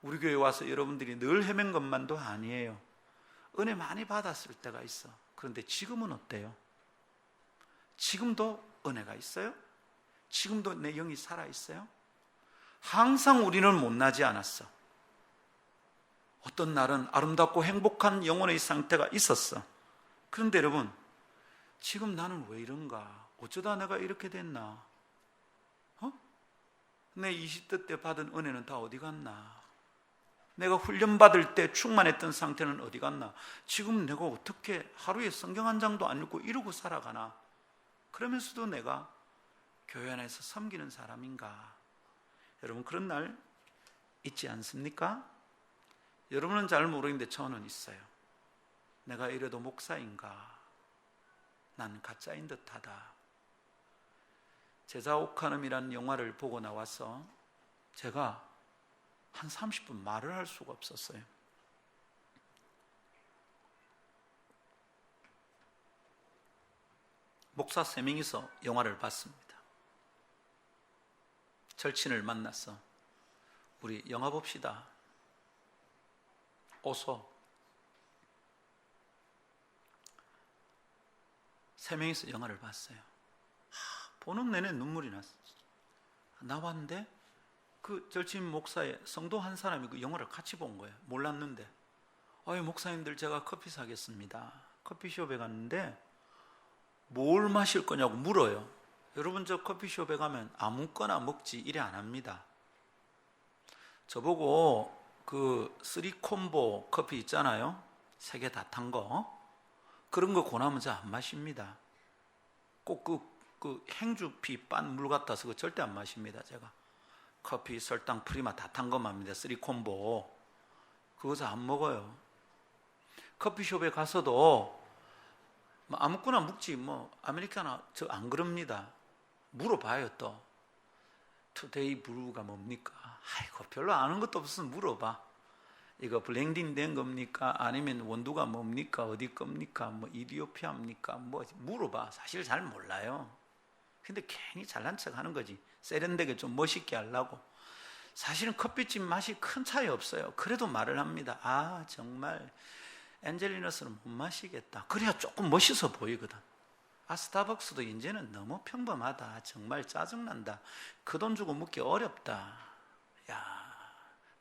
Speaker 1: 우리 교회 와서 여러분들이 늘 헤맨 것만도 아니에요. 은혜 많이 받았을 때가 있어. 그런데 지금은 어때요? 지금도 은혜가 있어요? 지금도 내 영이 살아있어요? 항상 우리는 못나지 않았어. 어떤 날은 아름답고 행복한 영혼의 상태가 있었어. 그런데 여러분, 지금 나는 왜 이런가? 어쩌다 내가 이렇게 됐나? 내 20대 때 받은 은혜는 다 어디 갔나? 내가 훈련받을 때 충만했던 상태는 어디 갔나? 지금 내가 어떻게 하루에 성경 한 장도 안 읽고 이러고 살아가나? 그러면서도 내가 교회 안에서 섬기는 사람인가? 여러분 그런 날 있지 않습니까? 여러분은 잘 모르겠는데 저는 있어요. 내가 이래도 목사인가? 난 가짜인 듯하다. 제자 오카눔이라는 영화를 보고 나와서 제가 한 30분 말을 할 수가 없었어요. 목사 3명이서 영화를 봤습니다. 절친을 만나서 우리 영화 봅시다. 어서. 3명이서 영화를 봤어요. 보는 내내 눈물이 났어요. 나왔는데 그 절친 목사의 성도 한 사람이 그 영화를 같이 본 거예요. 몰랐는데. 목사님들 제가 커피 사겠습니다. 커피숍에 갔는데 뭘 마실 거냐고 물어요. 여러분 저 커피숍에 가면 아무거나 먹지 이래 안 합니다. 저보고 그 3콤보 커피 있잖아요. 3개 다 탄 거. 그런 거 권하면 저 안 마십니다. 꼭 그 행주피 빤 물 같아서 그 절대 안 마십니다. 제가 커피, 설탕, 프리마 다 탄 거 맙니다. 3콤보 그거 저 안 먹어요. 커피숍에 가서도 아무거나 묵지 아메리카노 저 안 그럽니다. 물어봐요. 또 투데이 브루가 뭡니까? 아이고 별로 아는 것도 없으면 물어봐. 이거 블렌딩 된 겁니까? 아니면 원두가 뭡니까? 어디 겁니까? 이디오피아입니까? 물어봐. 사실 잘 몰라요. 근데 괜히 잘난 척 하는 거지. 세련되게 좀 멋있게 하려고. 사실은 커피집 맛이 큰 차이 없어요. 그래도 말을 합니다. 정말 엔젤리너스는 못 마시겠다. 그래야 조금 멋있어 보이거든. 스타벅스도 이제는 너무 평범하다. 정말 짜증난다. 그 돈 주고 묵기 어렵다.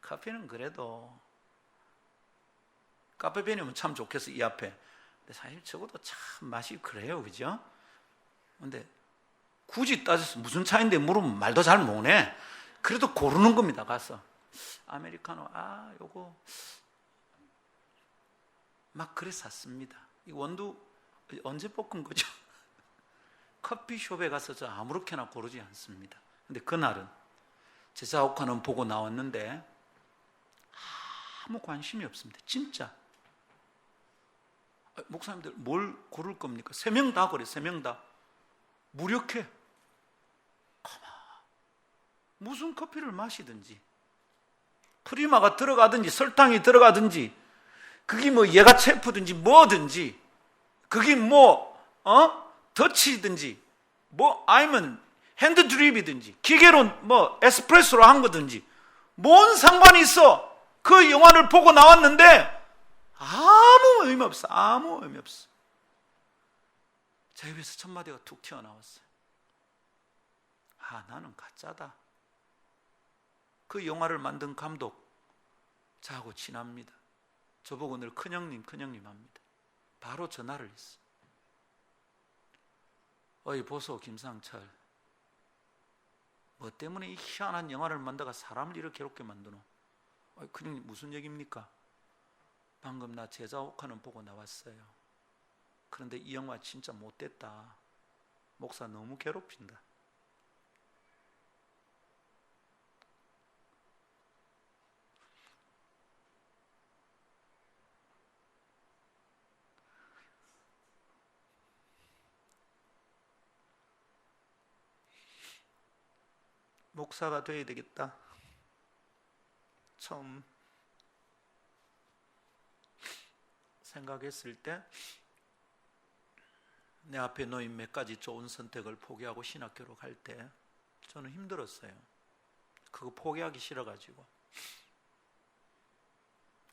Speaker 1: 커피는 그래도 카페베니면 참 좋겠어, 이 앞에. 근데 사실 적어도 참 맛이 그래요, 그죠? 근데 굳이 따져서 무슨 차인데 물으면 말도 잘 못해. 그래도 고르는 겁니다. 가서 아메리카노 요거 막 그래 샀습니다. 이 원두 언제 볶은 거죠? 커피숍에 가서 저 아무렇게나 고르지 않습니다. 근데 그날은 제자 오카눔 보고 나왔는데 아무 관심이 없습니다. 진짜. 목사님들 뭘 고를 겁니까? 3명 다 그래. 3명 다 무력해. 무슨 커피를 마시든지 프리마가 들어가든지 설탕이 들어가든지 그게 얘가 체프든지 뭐든지 그게 더치든지 아니면 핸드 드립이든지 기계로 에스프레소로 한 거든지 뭔 상관이 있어. 그 영화를 보고 나왔는데 아무 의미 없어. 아무 의미 없어. 제 입에서 첫 마디가 툭 튀어나왔어요. 나는 가짜다. 그 영화를 만든 감독 저하고 친합니다. 저보고 늘 큰형님 합니다. 바로 전화를 했어. 보소 김상철, 뭐 때문에 이 희한한 영화를 만다가 사람을 이렇게 괴롭게 만드노? 큰형님 무슨 얘기입니까? 방금 나 제자 오카눔 보고 나왔어요. 그런데 이 영화 진짜 못됐다. 목사 너무 괴롭힌다. 목사가 돼야 되겠다. 처음 생각했을 때 내 앞에 놓인 몇 가지 좋은 선택을 포기하고 신학교로 갈 때 저는 힘들었어요. 그거 포기하기 싫어가지고.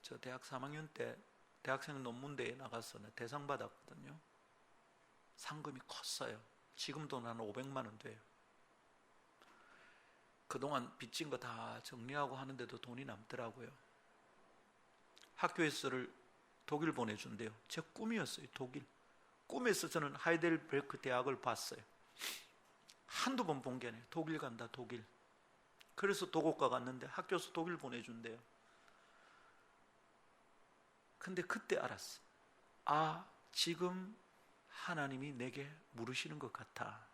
Speaker 1: 저 대학 3학년 때 대학생 논문대회에 나가서 대상 받았거든요. 상금이 컸어요. 지금 돈 한 500만 원 돼요. 그동안 빚진 거 다 정리하고 하는데도 돈이 남더라고요. 학교에서를 독일 보내준대요. 제 꿈이었어요. 독일. 꿈에서 저는 하이델베르크 대학을 봤어요. 한두 번 본 게 아니에요. 독일 간다, 독일. 그래서 도곡가 갔는데 학교에서 독일 보내준대요. 근데 그때 알았어. 지금 하나님이 내게 물으시는 것 같아.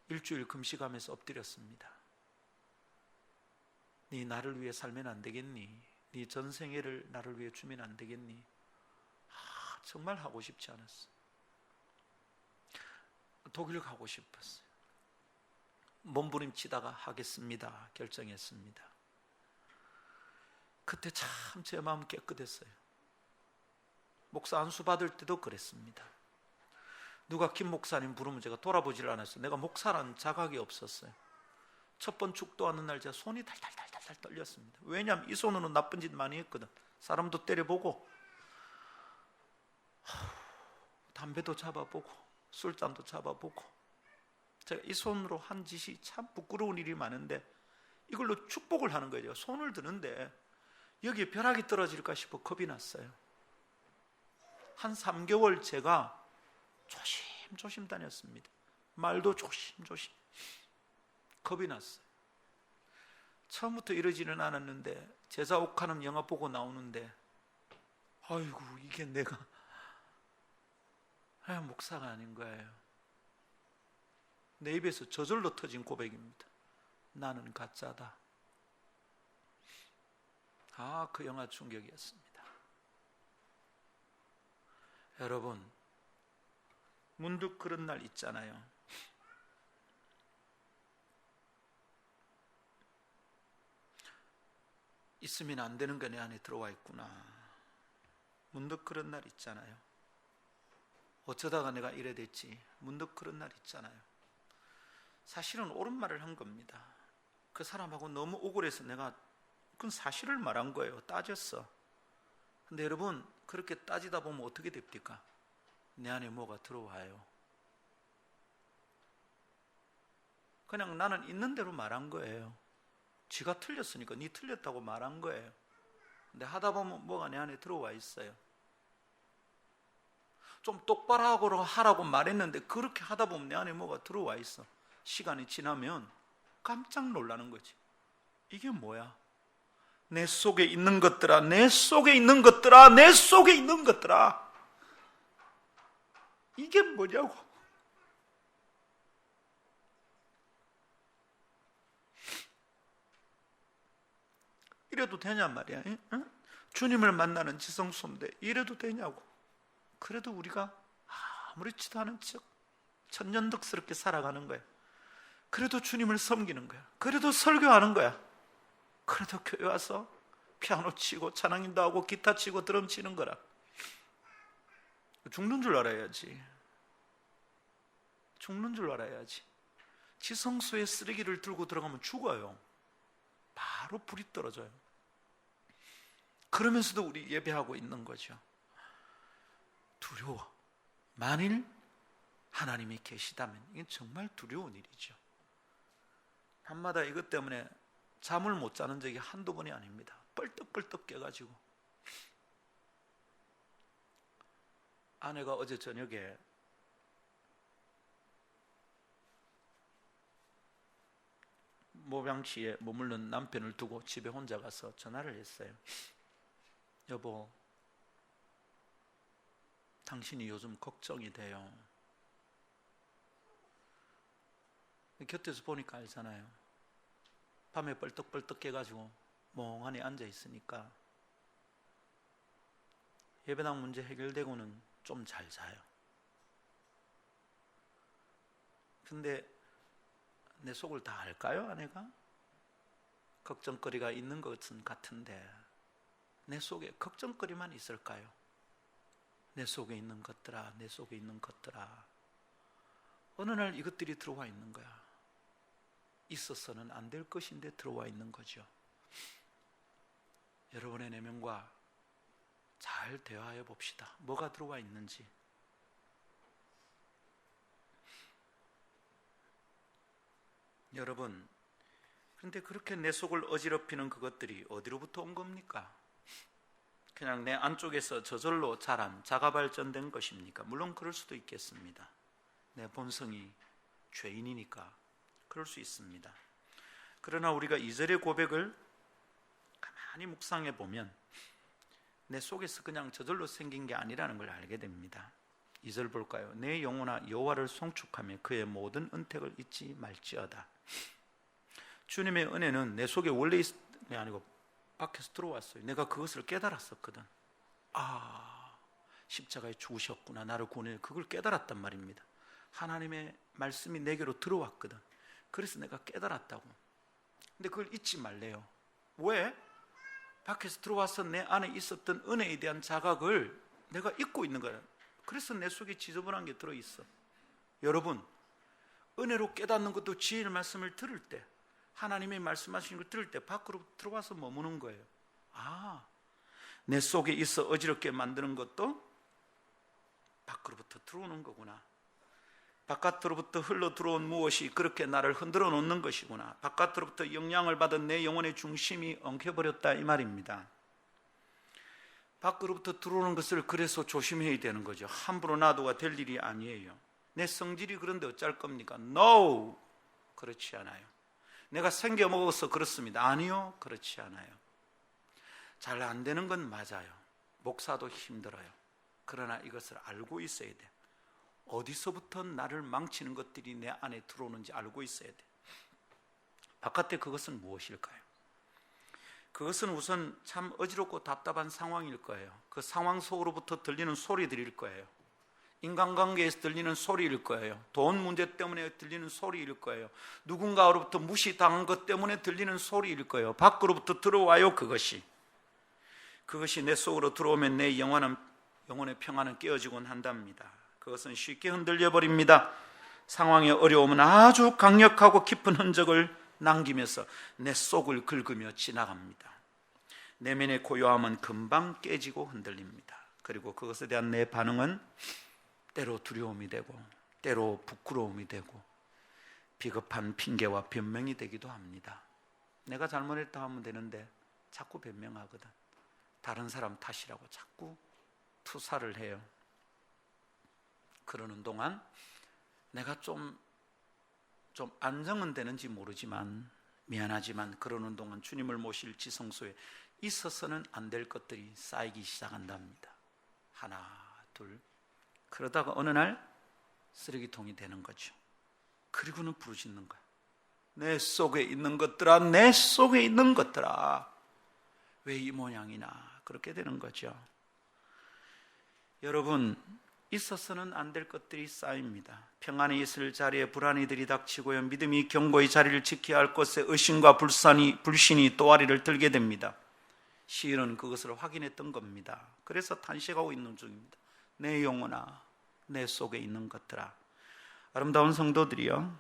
Speaker 1: 일주일 금식하면서 엎드렸습니다. 네 나를 위해 살면 안 되겠니? 네 전생애를 나를 위해 주면 안 되겠니? 정말 하고 싶지 않았어. 독일 가고 싶었어요. 몸부림치다가 하겠습니다 결정했습니다. 그때 참 제 마음 깨끗했어요. 목사 안수 받을 때도 그랬습니다. 누가 김 목사님 부르면 제가 돌아보질 않았어요. 내가 목사라는 자각이 없었어요. 첫 번 축도하는 날 제가 손이 달달달달 떨렸습니다. 왜냐하면 이 손으로 나쁜 짓 많이 했거든. 사람도 때려보고 담배도 잡아보고 술잔도 잡아보고, 제가 이 손으로 한 짓이 참 부끄러운 일이 많은데 이걸로 축복을 하는 거예요. 손을 드는데 여기에 벼락이 떨어질까 싶어 겁이 났어요. 한 3개월 제가 조심조심 다녔습니다. 말도 조심조심. 겁이 났어요. 처음부터 이러지는 않았는데 제자 옥하는 영화 보고 나오는데 아이고 이게 내가 목사가 아닌 거예요. 내 입에서 저절로 터진 고백입니다. 나는 가짜다. 그 영화 충격이었습니다. 여러분, 문득 그런 날 있잖아요. 있으면 안 되는 게 내 안에 들어와 있구나. 문득 그런 날 있잖아요. 어쩌다가 내가 이래 됐지. 문득 그런 날 있잖아요. 사실은 옳은 말을 한 겁니다. 그 사람하고 너무 억울해서 내가 그건 사실을 말한 거예요. 따졌어. 근데 여러분, 그렇게 따지다 보면 어떻게 됩니까? 내 안에 뭐가 들어와요. 그냥 나는 있는 대로 말한 거예요. 지가 틀렸으니까 네 틀렸다고 말한 거예요. 근데 하다 보면 뭐가 내 안에 들어와 있어요. 좀 똑바로 하라고 말했는데 그렇게 하다 보면 내 안에 뭐가 들어와 있어. 시간이 지나면 깜짝 놀라는 거지. 이게 뭐야? 내 속에 있는 것들아, 내 속에 있는 것들아, 내 속에 있는 것들아. 이게 뭐냐고. 이래도 되냐 말이야. 응? 주님을 만나는 지성소인데 이래도 되냐고. 그래도 우리가 아무렇지도 않은 척 천년덕스럽게 살아가는 거야. 그래도 주님을 섬기는 거야. 그래도 설교하는 거야. 그래도 교회 와서 피아노 치고 찬양인도 하고 기타 치고 드럼 치는 거라. 죽는 줄 알아야지. 죽는 줄 알아야지. 지성소에 쓰레기를 들고 들어가면 죽어요. 바로 불이 떨어져요. 그러면서도 우리 예배하고 있는 거죠. 두려워. 만일 하나님이 계시다면 이건 정말 두려운 일이죠. 밤마다 이것 때문에 잠을 못 자는 적이 한두 번이 아닙니다. 뻘떡뻘떡 깨가지고. 아내가 어제 저녁에 모병치에 머무르는 남편을 두고 집에 혼자 가서 전화를 했어요. 여보, 당신이 요즘 걱정이 돼요. 곁에서 보니까 알잖아요. 밤에 뻘떡뻘떡 깨가지고 멍하니 앉아 있으니까 예배당 문제 해결되고는 좀 잘 자요. 근데 내 속을 다 알까요, 아내가? 걱정거리가 있는 것은 같은데 내 속에 걱정거리만 있을까요? 내 속에 있는 것들아, 내 속에 있는 것들아. 어느 날 이것들이 들어와 있는 거야. 있어서는 안 될 것인데 들어와 있는 거죠. 여러분의 내면과 잘 대화해 봅시다. 뭐가 들어와 있는지. 여러분, 그런데 그렇게 내 속을 어지럽히는 그것들이 어디로부터 온 겁니까? 그냥 내 안쪽에서 저절로 자란 자가 발전된 것입니까? 물론 그럴 수도 있겠습니다. 내 본성이 죄인이니까 그럴 수 있습니다. 그러나 우리가 2절의 고백을 가만히 묵상해 보면 내 속에서 그냥 저절로 생긴 게 아니라는 걸 알게 됩니다. 2절 볼까요? 내 영혼아 여호와를 송축하며 그의 모든 은택을 잊지 말지어다. 주님의 은혜는 내 속에 원래 있는 게 아니고 밖에서 들어왔어요. 내가 그것을 깨달았었거든. 십자가에 죽으셨구나, 나를 구원해. 그걸 깨달았단 말입니다. 하나님의 말씀이 내게로 들어왔거든. 그래서 내가 깨달았다고. 근데 그걸 잊지 말래요. 왜? 밖에서 들어와서 내 안에 있었던 은혜에 대한 자각을 내가 잊고 있는 거야. 그래서 내 속에 지저분한 게 들어있어. 여러분, 은혜로 깨닫는 것도 지혜의 말씀을 들을 때, 하나님의 말씀하시는 걸 들을 때 밖으로 들어와서 머무는 거예요. 내 속에 있어 어지럽게 만드는 것도 밖으로부터 들어오는 거구나. 바깥으로부터 흘러 들어온 무엇이 그렇게 나를 흔들어 놓는 것이구나. 바깥으로부터 영향을 받은 내 영혼의 중심이 엉켜버렸다, 이 말입니다. 밖으로부터 들어오는 것을 그래서 조심해야 되는 거죠. 함부로 놔두가 될 일이 아니에요. 내 성질이 그런데 어쩔 겁니까? No! 그렇지 않아요. 내가 생겨 먹어서 그렇습니다. 아니요, 그렇지 않아요. 잘 안 되는 건 맞아요. 목사도 힘들어요. 그러나 이것을 알고 있어야 돼. 어디서부터 나를 망치는 것들이 내 안에 들어오는지 알고 있어야 돼. 바깥에 그것은 무엇일까요? 그것은 우선 참 어지럽고 답답한 상황일 거예요. 그 상황 속으로부터 들리는 소리들일 거예요. 인간관계에서 들리는 소리일 거예요. 돈 문제 때문에 들리는 소리일 거예요. 누군가로부터 무시당한 것 때문에 들리는 소리일 거예요. 밖으로부터 들어와요. 그것이 내 속으로 들어오면 내 영혼의 평안은 깨어지곤 한답니다. 그것은 쉽게 흔들려 버립니다. 상황의 어려움은 아주 강력하고 깊은 흔적을 남기면서 내 속을 긁으며 지나갑니다. 내면의 고요함은 금방 깨지고 흔들립니다. 그리고 그것에 대한 내 반응은 때로 두려움이 되고 때로 부끄러움이 되고 비겁한 핑계와 변명이 되기도 합니다. 내가 잘못했다 하면 되는데 자꾸 변명하거든. 다른 사람 탓이라고 자꾸 투사를 해요. 그러는 동안 내가 좀 안정은 되는지 모르지만 미안하지만 그러는 동안 주님을 모실 지성소에 있어서는 안 될 것들이 쌓이기 시작한답니다. 하나, 둘. 그러다가 어느 날 쓰레기통이 되는 거죠. 그리고는 부르짖는 거야. 내 속에 있는 것들아, 내 속에 있는 것들아, 왜 이 모양이나. 그렇게 되는 거죠. 여러분, 있어서는 안 될 것들이 쌓입니다. 평안이 있을 자리에 불안이 들이닥치고요, 믿음이 견고히 자리를 지켜야 할 곳에 의심과 불신이 또아리를 들게 됩니다. 시인은 그것을 확인했던 겁니다. 그래서 탄식하고 있는 중입니다. 내 영혼아, 내 속에 있는 것들아. 아름다운 성도들이요,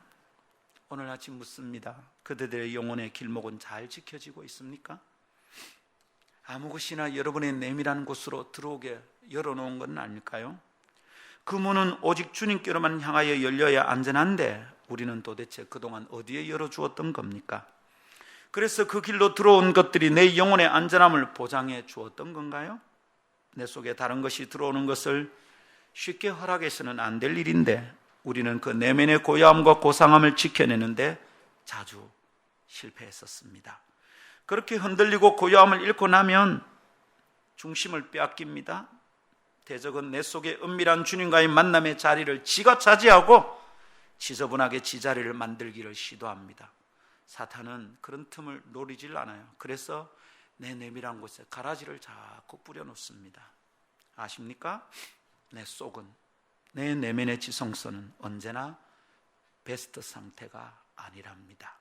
Speaker 1: 오늘 아침 묻습니다. 그대들의 영혼의 길목은 잘 지켜지고 있습니까? 아무 것이나 여러분의 내밀한 곳으로 들어오게 열어놓은 건 아닐까요? 그 문은 오직 주님께로만 향하여 열려야 안전한데 우리는 도대체 그동안 어디에 열어주었던 겁니까? 그래서 그 길로 들어온 것들이 내 영혼의 안전함을 보장해 주었던 건가요? 내 속에 다른 것이 들어오는 것을 쉽게 허락해서는 안 될 일인데 우리는 그 내면의 고요함과 고상함을 지켜내는데 자주 실패했었습니다. 그렇게 흔들리고 고요함을 잃고 나면 중심을 빼앗깁니다. 대적은 내 속에 은밀한 주님과의 만남의 자리를 지가 차지하고 지저분하게 지자리를 만들기를 시도합니다. 사탄은 그런 틈을 노리질 않아요. 그래서 내 내밀한 곳에 가라지를 자꾸 뿌려놓습니다. 아십니까? 내 속은, 내 내면의 지성소는 언제나 베스트 상태가 아니랍니다.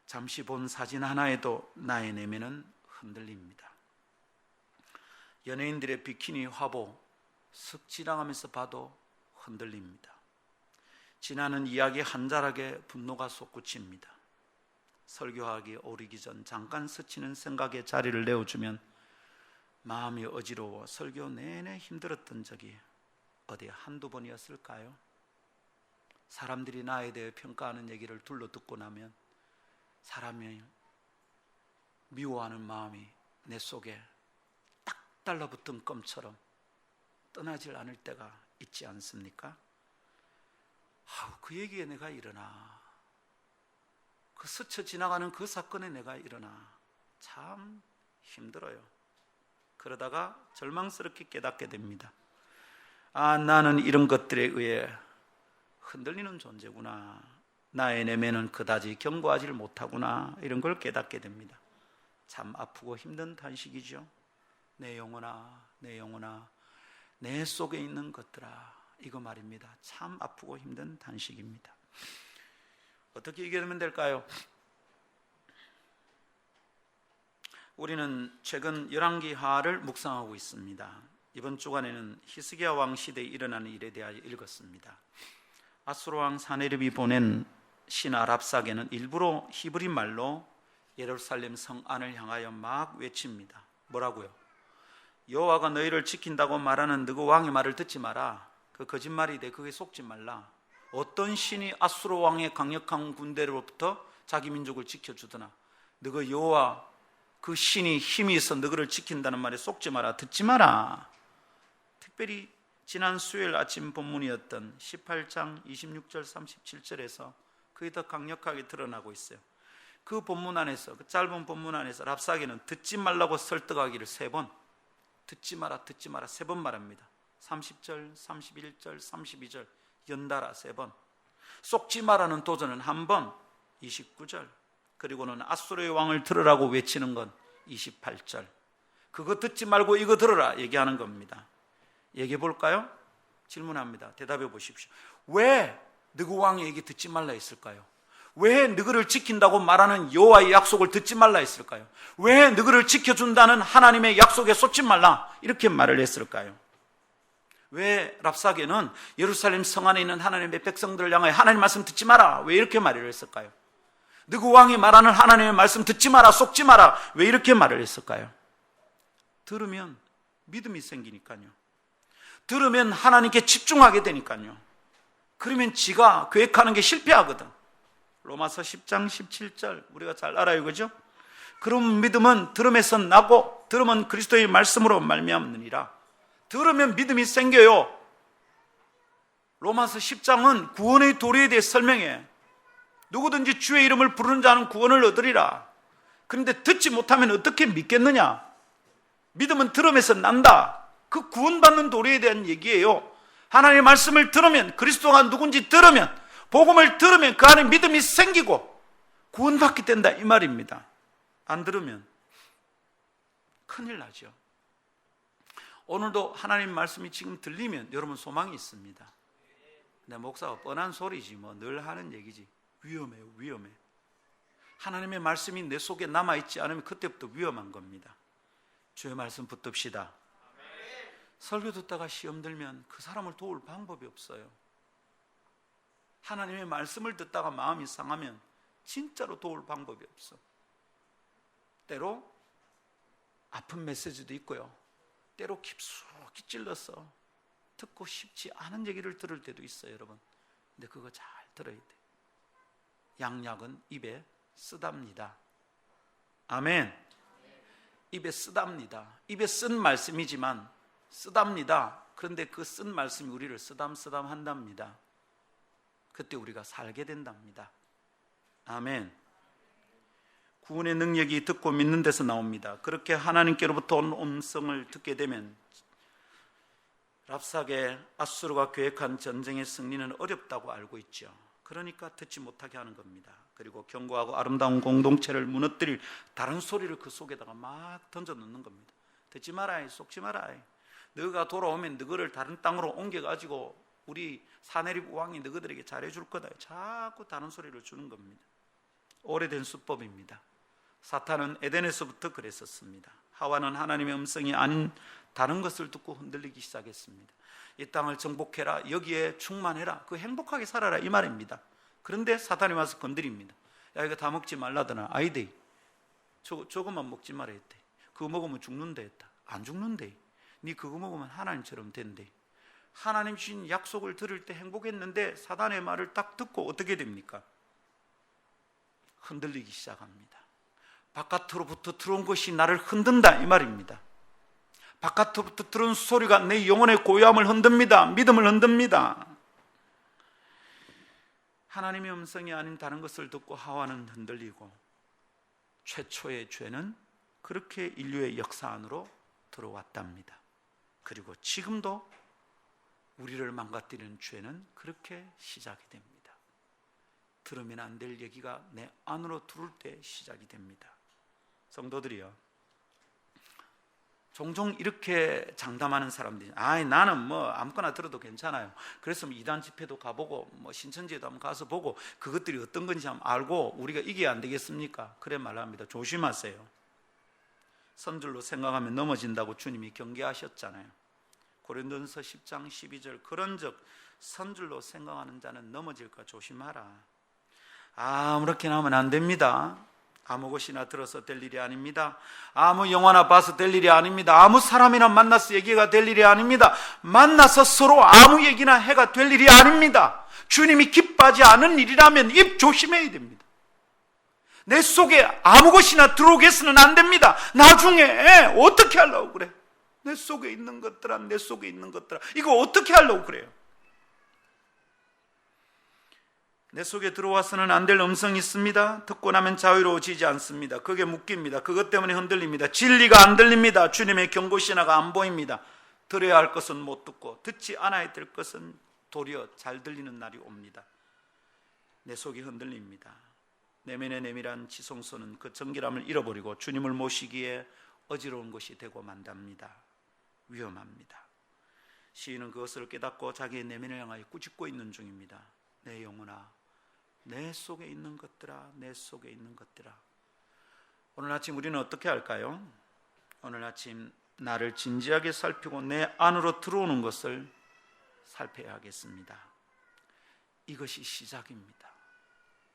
Speaker 1: 잠시 본 사진 하나에도 나의 내면은 흔들립니다. 연예인들의 비키니 화보 슥 지나가면서 봐도 흔들립니다. 지나는 이야기 한 자락에 분노가 솟구칩니다. 설교하기 오르기 전 잠깐 스치는 생각에 자리를 내어주면 마음이 어지러워 설교 내내 힘들었던 적이 어디 한두 번이었을까요? 사람들이 나에 대해 평가하는 얘기를 둘러 듣고 나면 사람이 미워하는 마음이 내 속에 딱 달라붙은 껌처럼 떠나질 않을 때가 있지 않습니까? 그 얘기에 내가 일어나, 그 스쳐 지나가는 그 사건에 내가 일어나 참 힘들어요. 그러다가 절망스럽게 깨닫게 됩니다. 나는 이런 것들에 의해 흔들리는 존재구나. 나의 내면은 그다지 견고하지를 못하구나, 이런 걸 깨닫게 됩니다. 참 아프고 힘든 탄식이죠. 내 영혼아, 내 영혼아, 내 속에 있는 것들아, 이거 말입니다. 참 아프고 힘든 단식입니다. 어떻게 이겨내면 될까요? 우리는 최근 열왕기하를 묵상하고 있습니다. 이번 주간에는 히스기야 왕 시대에 일어나는 일에 대하여 읽었습니다. 아수르 왕 사네립이 보낸 신하 랍사게는 일부러 히브리 말로 예루살렘 성 안을 향하여 막 외칩니다. 뭐라고요? 여호와가 너희를 지킨다고 말하는 너그 왕의 말을 듣지 마라. 그 거짓말이 돼. 그게 속지 말라. 어떤 신이 아수르 왕의 강력한 군대로부터 자기 민족을 지켜주더나 너그 여호와 그 신이 힘이 있어 너희를 지킨다는 말에 속지 마라. 듣지 마라. 특별히 지난 수요일 아침 본문이었던 18장 26절 37절에서 그게 더 강력하게 드러나고 있어요. 그 본문 안에서, 그 짧은 본문 안에서 랍사게는 듣지 말라고 설득하기를 3번, 듣지 마라, 듣지 마라 3번 말합니다. 30절, 31절, 32절 연달아 3번. 속지 마라는 도전은 1번, 29절. 그리고는 아수르의 왕을 들으라고 외치는 건 28절. 그거 듣지 말고 이거 들으라 얘기하는 겁니다. 얘기해 볼까요? 질문합니다. 대답해 보십시오. 왜 너그 왕의 얘기 듣지 말라 했을까요? 왜 너희를 지킨다고 말하는 여호와의 약속을 듣지 말라 했을까요? 왜 너희를 지켜준다는 하나님의 약속에 쏟지 말라 이렇게 말을 했을까요? 왜 랍사게는 예루살렘 성 안에 있는 하나님의 백성들을 향하여 하나님 말씀 듣지 마라 왜 이렇게 말을 했을까요? 너그 왕이 말하는 하나님의 말씀 듣지 마라, 속지 마라 왜 이렇게 말을 했을까요? 들으면 믿음이 생기니까요. 들으면 하나님께 집중하게 되니까요. 그러면 지가 계획하는 게 실패하거든. 로마서 10장 17절 우리가 잘 알아요, 그죠? 그럼 믿음은 들음에서 나고 들음은 그리스도의 말씀으로 말미암느니라. 들으면 믿음이 생겨요. 로마서 10장은 구원의 도리에 대해 설명해. 누구든지 주의 이름을 부르는 자는 구원을 얻으리라. 그런데 듣지 못하면 어떻게 믿겠느냐? 믿음은 들음에서 난다. 그 구원받는 도리에 대한 얘기예요. 하나님의 말씀을 들으면, 그리스도가 누군지 들으면, 복음을 들으면 그 안에 믿음이 생기고 구원받게 된다 이 말입니다. 안 들으면 큰일 나죠. 오늘도 하나님 말씀이 지금 들리면 여러분 소망이 있습니다. 내 목사가 뻔한 소리지 뭐 늘 하는 얘기지. 위험해요, 위험해. 하나님의 말씀이 내 속에 남아있지 않으면 그때부터 위험한 겁니다. 주의 말씀 붙듭시다. 설교 듣다가 시험 들면 그 사람을 도울 방법이 없어요. 하나님의 말씀을 듣다가 마음이 상하면 진짜로 도울 방법이 없어. 때로 아픈 메시지도 있고요. 때로 깊숙이 찔러서 듣고 싶지 않은 얘기를 들을 때도 있어요, 여러분. 근데 그거 잘 들어야 돼. 양약은 입에 쓰답니다. 아멘. 입에 쓰답니다. 입에 쓴 말씀이지만 쓰답니다. 그런데 그 쓴 말씀이 우리를 쓰담쓰담 한답니다. 그때 우리가 살게 된답니다. 아멘. 구원의 능력이 듣고 믿는 데서 나옵니다. 그렇게 하나님께로부터 온 음성을 듣게 되면 랍사게 아수르가 계획한 전쟁의 승리는 어렵다고 알고 있죠. 그러니까 듣지 못하게 하는 겁니다. 그리고 견고하고 아름다운 공동체를 무너뜨릴 다른 소리를 그 속에다가 막 던져 넣는 겁니다. 듣지 마라, 속지 마라. 너가 돌아오면 너희를 다른 땅으로 옮겨가지고 우리 사내립 왕이 너희들에게 잘해줄 거다. 자꾸 다른 소리를 주는 겁니다. 오래된 수법입니다. 사탄은 에덴에서부터 그랬었습니다. 하와는 하나님의 음성이 아닌 다른 것을 듣고 흔들리기 시작했습니다. 이 땅을 정복해라, 여기에 충만해라, 그 행복하게 살아라 이 말입니다. 그런데 사탄이 와서 건드립니다. 야, 이거 다 먹지 말라더나. 아이데, 저것만 먹지 말아 했대. 그거 먹으면 죽는다 했다. 안 죽는데. 네 그거 먹으면 하나님처럼 된대. 하나님 주신 약속을 들을 때 행복했는데 사단의 말을 딱 듣고 어떻게 됩니까? 흔들리기 시작합니다. 바깥으로부터 들어온 것이 나를 흔든다 이 말입니다. 바깥으로부터 들은 소리가 내 영혼의 고요함을 흔듭니다. 믿음을 흔듭니다. 하나님의 음성이 아닌 다른 것을 듣고 하와는 흔들리고 최초의 죄는 그렇게 인류의 역사 안으로 들어왔답니다. 그리고 지금도 우리를 망가뜨리는 죄는 그렇게 시작이 됩니다. 들으면 안 될 얘기가 내 안으로 들어올 때 시작이 됩니다. 성도들이요, 종종 이렇게 장담하는 사람들이 나는 뭐 아무거나 들어도 괜찮아요. 그래서 이단 집회도 가보고 뭐 신천지에도 한번 가서 보고 그것들이 어떤 건지 한번 알고 우리가 이겨야 안 되겠습니까? 그래 말합니다. 조심하세요. 선줄로 생각하면 넘어진다고 주님이 경계하셨잖아요. 고린도전서 10장 12절 그런즉 선줄로 생각하는 자는 넘어질까 조심하라. 아무렇게나 하면 안 됩니다. 아무 것이나 들어서 될 일이 아닙니다. 아무 영화나 봐서 될 일이 아닙니다. 아무 사람이나 만나서 얘기가 될 일이 아닙니다. 만나서 서로 아무 얘기나 해가 될 일이 아닙니다. 주님이 기뻐하지 않은 일이라면 입 조심해야 됩니다. 내 속에 아무 것이나 들어오게 해서는 안 됩니다. 나중에 어떻게 하려고 그래? 내 속에 있는 것들아, 내 속에 있는 것들아, 이거 어떻게 하려고 그래요? 내 속에 들어와서는 안 될 음성이 있습니다. 듣고 나면 자유로워지지 않습니다. 그게 묶입니다. 그것 때문에 흔들립니다. 진리가 안 들립니다. 주님의 경고 신화가 안 보입니다. 들어야 할 것은 못 듣고 듣지 않아야 될 것은 도리어 잘 들리는 날이 옵니다. 내 속이 흔들립니다. 내면의 내밀한 지성소는 그 정결함을 잃어버리고 주님을 모시기에 어지러운 것이 되고 만답니다. 위험합니다. 시인은 그것을 깨닫고 자기의 내면을 향하여 꾸짖고 있는 중입니다. 내 영혼아, 내 속에 있는 것들아, 내 속에 있는 것들아. 오늘 아침 우리는 어떻게 할까요? 오늘 아침 나를 진지하게 살피고 내 안으로 들어오는 것을 살펴야 하겠습니다. 이것이 시작입니다.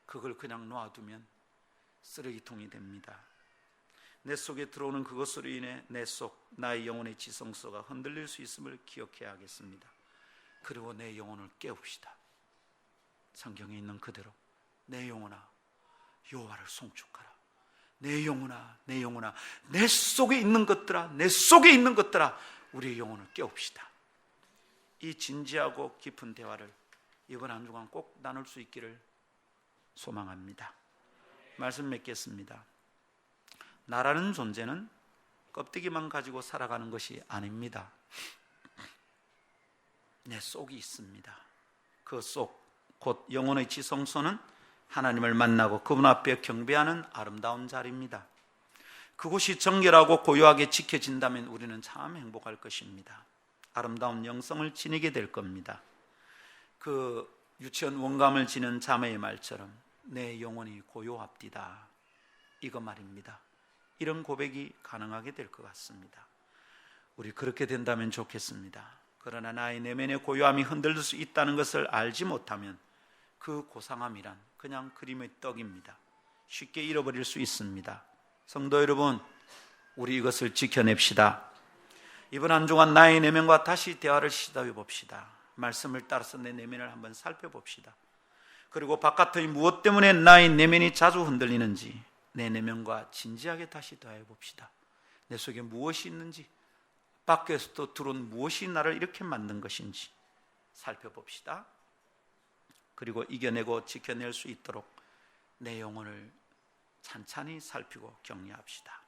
Speaker 1: 그걸 그냥 놔두면 쓰레기통이 됩니다. 내 속에 들어오는 그것으로 인해 내 속, 나의 영혼의 지성소가 흔들릴 수 있음을 기억해야 하겠습니다. 그리고 내 영혼을 깨웁시다. 성경에 있는 그대로 내 영혼아 여호와를 송축하라. 내 영혼아, 내 영혼아, 내 속에 있는 것들아, 내 속에 있는 것들아, 우리의 영혼을 깨웁시다. 이 진지하고 깊은 대화를 이번 한 주간 꼭 나눌 수 있기를 소망합니다. 말씀 맺겠습니다. 나라는 존재는 껍데기만 가지고 살아가는 것이 아닙니다. 내 속이 있습니다. 그 속, 곧 영혼의 지성소는 하나님을 만나고 그분 앞에 경배하는 아름다운 자리입니다. 그곳이 정결하고 고요하게 지켜진다면 우리는 참 행복할 것입니다. 아름다운 영성을 지니게 될 겁니다. 그 유치원 원감을 지는 자매의 말처럼 내 영혼이 고요합디다, 이거 말입니다. 이런 고백이 가능하게 될 것 같습니다. 우리 그렇게 된다면 좋겠습니다. 그러나 나의 내면의 고요함이 흔들릴 수 있다는 것을 알지 못하면 그 고상함이란 그냥 그림의 떡입니다. 쉽게 잃어버릴 수 있습니다. 성도 여러분, 우리 이것을 지켜냅시다. 이번 한 주간 나의 내면과 다시 대화를 시도해 봅시다. 말씀을 따라서 내 내면을 한번 살펴봅시다. 그리고 바깥의 무엇 때문에 나의 내면이 자주 흔들리는지 내 내면과 진지하게 다시 대화해 봅시다. 내 속에 무엇이 있는지, 밖에서도 들어온 무엇이 나를 이렇게 만든 것인지 살펴봅시다. 그리고 이겨내고 지켜낼 수 있도록 내 영혼을 찬찬히 살피고 격려합시다.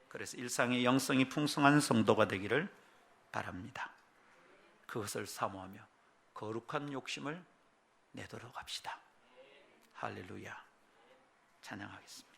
Speaker 1: 그래서 일상의 영성이 풍성한 성도가 되기를 바랍니다. 그것을 사모하며 거룩한 욕심을 내도록 합시다. 할렐루야. 찬양하겠습니다.